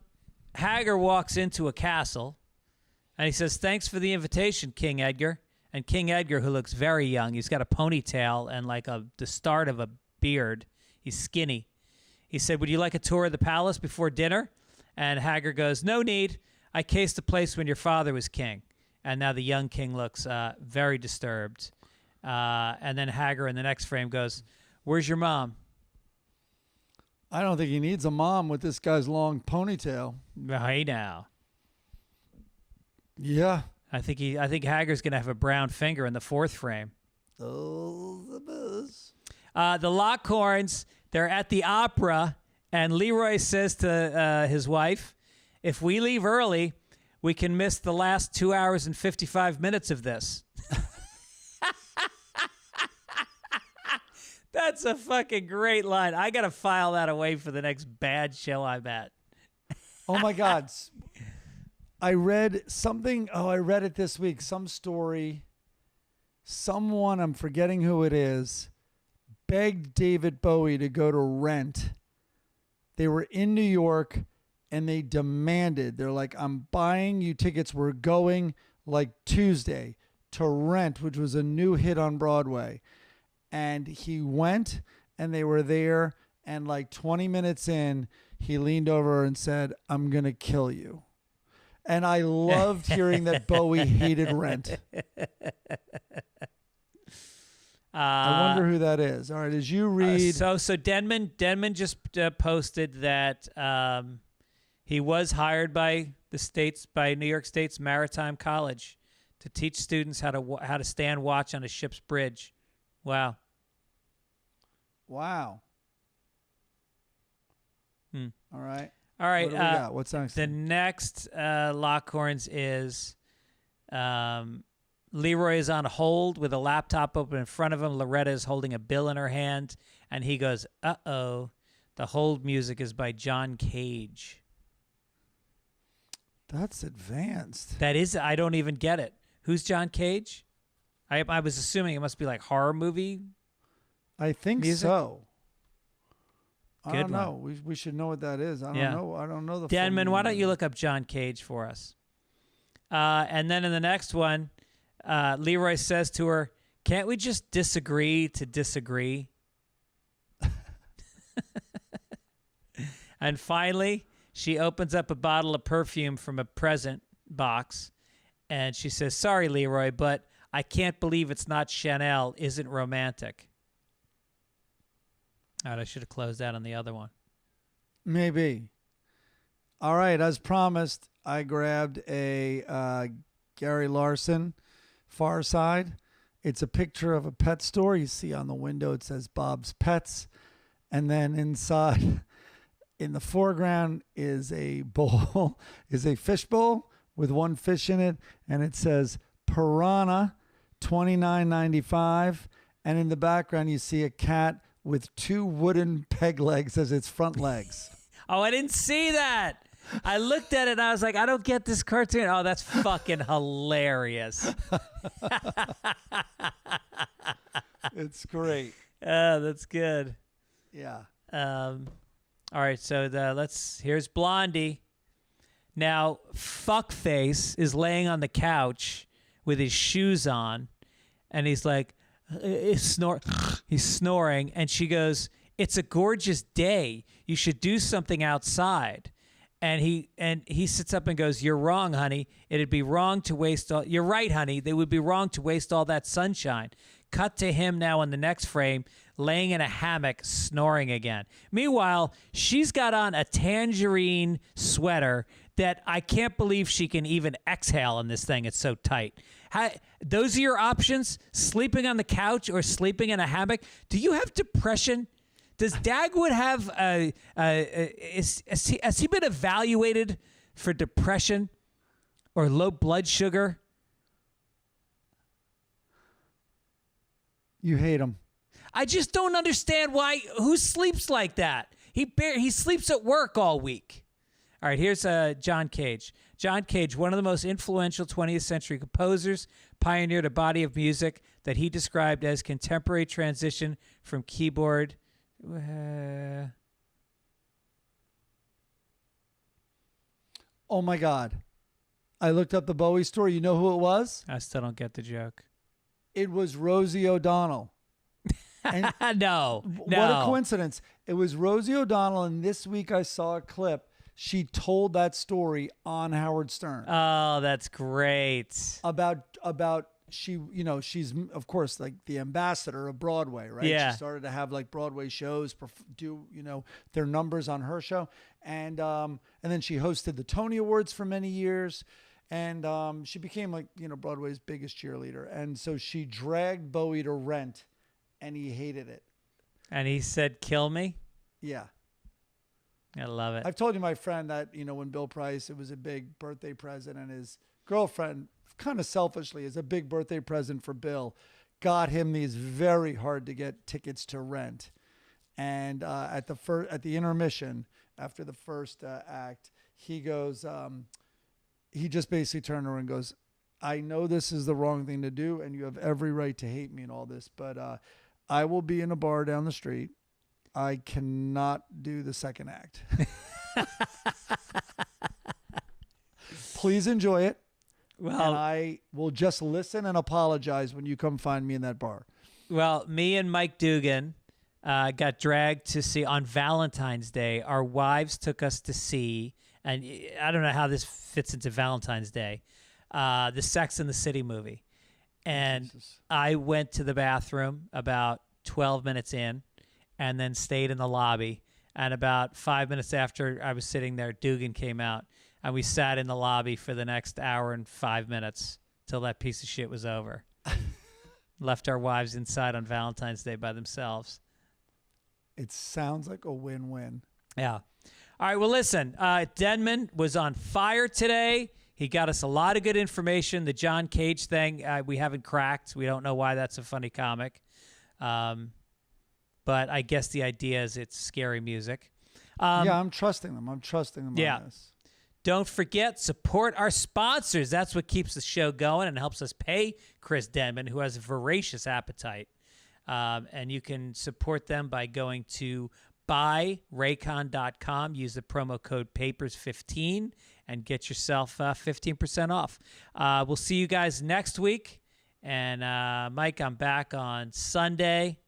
Hager walks into a castle and he says, "Thanks for the invitation, King Edgar." And King Edgar, who looks very young, he's got a ponytail and like the start of a beard. He's skinny. He said, "Would you like a tour of the palace before dinner?" And Hager goes, "No need. I cased the place when your father was king." And now the young king looks very disturbed. And then Hager in the next frame goes, "Where's your mom?" I don't think he needs a mom with this guy's long ponytail. Hey now. Yeah. I think Hager's gonna have a brown finger in the fourth frame. Oh, the buzz. The Lockhorns, they're at the opera, and Leroy says to his wife, "If we leave early, we can miss the last 2 hours and 55 minutes of this." That's a fucking great line. I got to file that away for the next bad show I'm at. Oh, my God. I read something. Oh, I read it this week. Some story. Someone, I'm forgetting who it is, begged David Bowie to go to Rent. They were in New York, and they demanded. They're like, I'm buying you tickets. We're going like Tuesday to Rent, which was a new hit on Broadway. And he went, and they were there, and like 20 minutes in, he leaned over and said, I'm going to kill you. And I loved hearing that Bowie hated Rent. I wonder who that is. All right, as you read. So Denman just posted that he was hired by New York State's Maritime College to teach students how to stand watch on a ship's bridge. Wow. Wow. Hmm. All right. All right. What do we got? What's next? The next Lockhorns is Leroy is on hold with a laptop open in front of him. Loretta is holding a bill in her hand, and he goes, "Uh-oh." The hold music is by John Cage. That's advanced. That is, I don't even get it. Who's John Cage? I was assuming it must be like horror movie. I think music? so. I Good don't know. We should know what that is. I don't know. I don't know the. Denman, why don't you look up John Cage for us? And then in the next one, Leroy says to her, "Can't we just disagree to disagree?" And finally, she opens up a bottle of perfume from a present box, and she says, "Sorry, Leroy, but I can't believe it's not Chanel. Isn't romantic." All right, I should have closed out on the other one. Maybe. All right, as promised, I grabbed a Gary Larson Far Side. It's a picture of a pet store. You see on the window it says Bob's Pets. And then inside, in the foreground, is a bowl, is a fish bowl with one fish in it. And it says Piranha $29.95. And in the background, you see a cat with two wooden peg legs as its front legs. Oh, I didn't see that. I looked at it and I was like, I don't get this cartoon. Oh, that's fucking hilarious. It's great. Oh, that's good. Yeah. All right, so here's Blondie. Now, Fuckface is laying on the couch with his shoes on, and he's like, he's snoring, and she goes, "It's a gorgeous day. You should do something outside." And he sits up and goes, "You're wrong, honey. It'd be wrong to waste all." "You're right, honey. They would be wrong to waste all that sunshine." Cut to him now in the next frame, laying in a hammock, snoring again. Meanwhile, she's got on a tangerine sweater that I can't believe she can even exhale in this thing. It's so tight. Those are your options: sleeping on the couch or sleeping in a hammock. Do you have depression? Does Dagwood have has he been evaluated for depression or low blood sugar? You hate him. I just don't understand who sleeps like that. He sleeps at work all week. All right, here's John Cage. John Cage, one of the most influential 20th century composers, pioneered a body of music that he described as contemporary transition from keyboard. Oh my God. I looked up the Bowie story. You know who it was? I still don't get the joke. It was Rosie O'Donnell. And No. What a coincidence. It was Rosie O'Donnell, and this week I saw a clip. She told that story on Howard Stern. Oh, that's great. About she's of course like the ambassador of Broadway, right? Yeah. She started to have like Broadway shows do their numbers on her show, and then she hosted the Tony Awards for many years, And she became like, Broadway's biggest cheerleader. And so she dragged Bowie to Rent, and he hated it. And he said, "Kill me." Yeah. I love it. I've told you my friend that, when Bill Price, it was a big birthday present, and his girlfriend, kind of selfishly, as a big birthday present for Bill, got him these very hard to get tickets to Rent. And at the intermission, after the first act, he goes, he just basically turned around and goes, "I know this is the wrong thing to do, and you have every right to hate me and all this, but I will be in a bar down the street. I cannot do the second act. Please enjoy it. Well, and I will just listen and apologize when you come find me in that bar." Well, me and Mike Dugan got dragged to see on Valentine's Day. Our wives took us to see, and I don't know how this fits into Valentine's Day, the Sex and the City movie. And I went to the bathroom about 12 minutes in and then stayed in the lobby. And about 5 minutes after I was sitting there, Dugan came out, and we sat in the lobby for the next hour and 5 minutes till that piece of shit was over. Left our wives inside on Valentine's Day by themselves. It sounds like a win-win. Yeah. All right, well, listen, Denman was on fire today. He got us a lot of good information. The John Cage thing, we haven't cracked. We don't know why that's a funny comic. But I guess the idea is it's scary music. Yeah, I'm trusting them. On this. Don't forget, support our sponsors. That's what keeps the show going and helps us pay Chris Denman, who has a voracious appetite. And you can support them by going to buyraycon.com. Use the promo code PAPERS15 and get yourself 15% off. We'll see you guys next week. And Mike, I'm back on Sunday.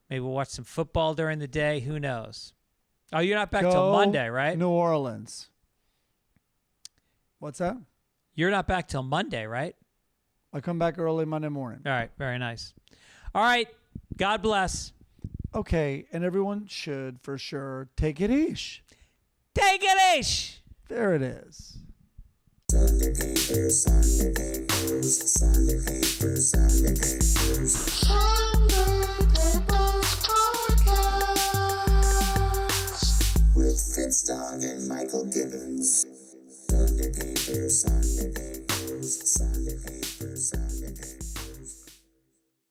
Maybe we'll watch some football during the day. Who knows? Oh, you're not back till Monday, right? New Orleans. What's that? You're not back till Monday, right? I come back early Monday morning. All right. Very nice. All right. God bless. Okay. And everyone should, for sure, take it easy. Take it easy. There it is. Sunday papers, Sunday papers, Sunday papers, Sunday papers. Sunday Papers Podcast with Fitzdog and Michael Gibbons. Sunday papers, Sunday papers, Sunday papers, Sunday papers.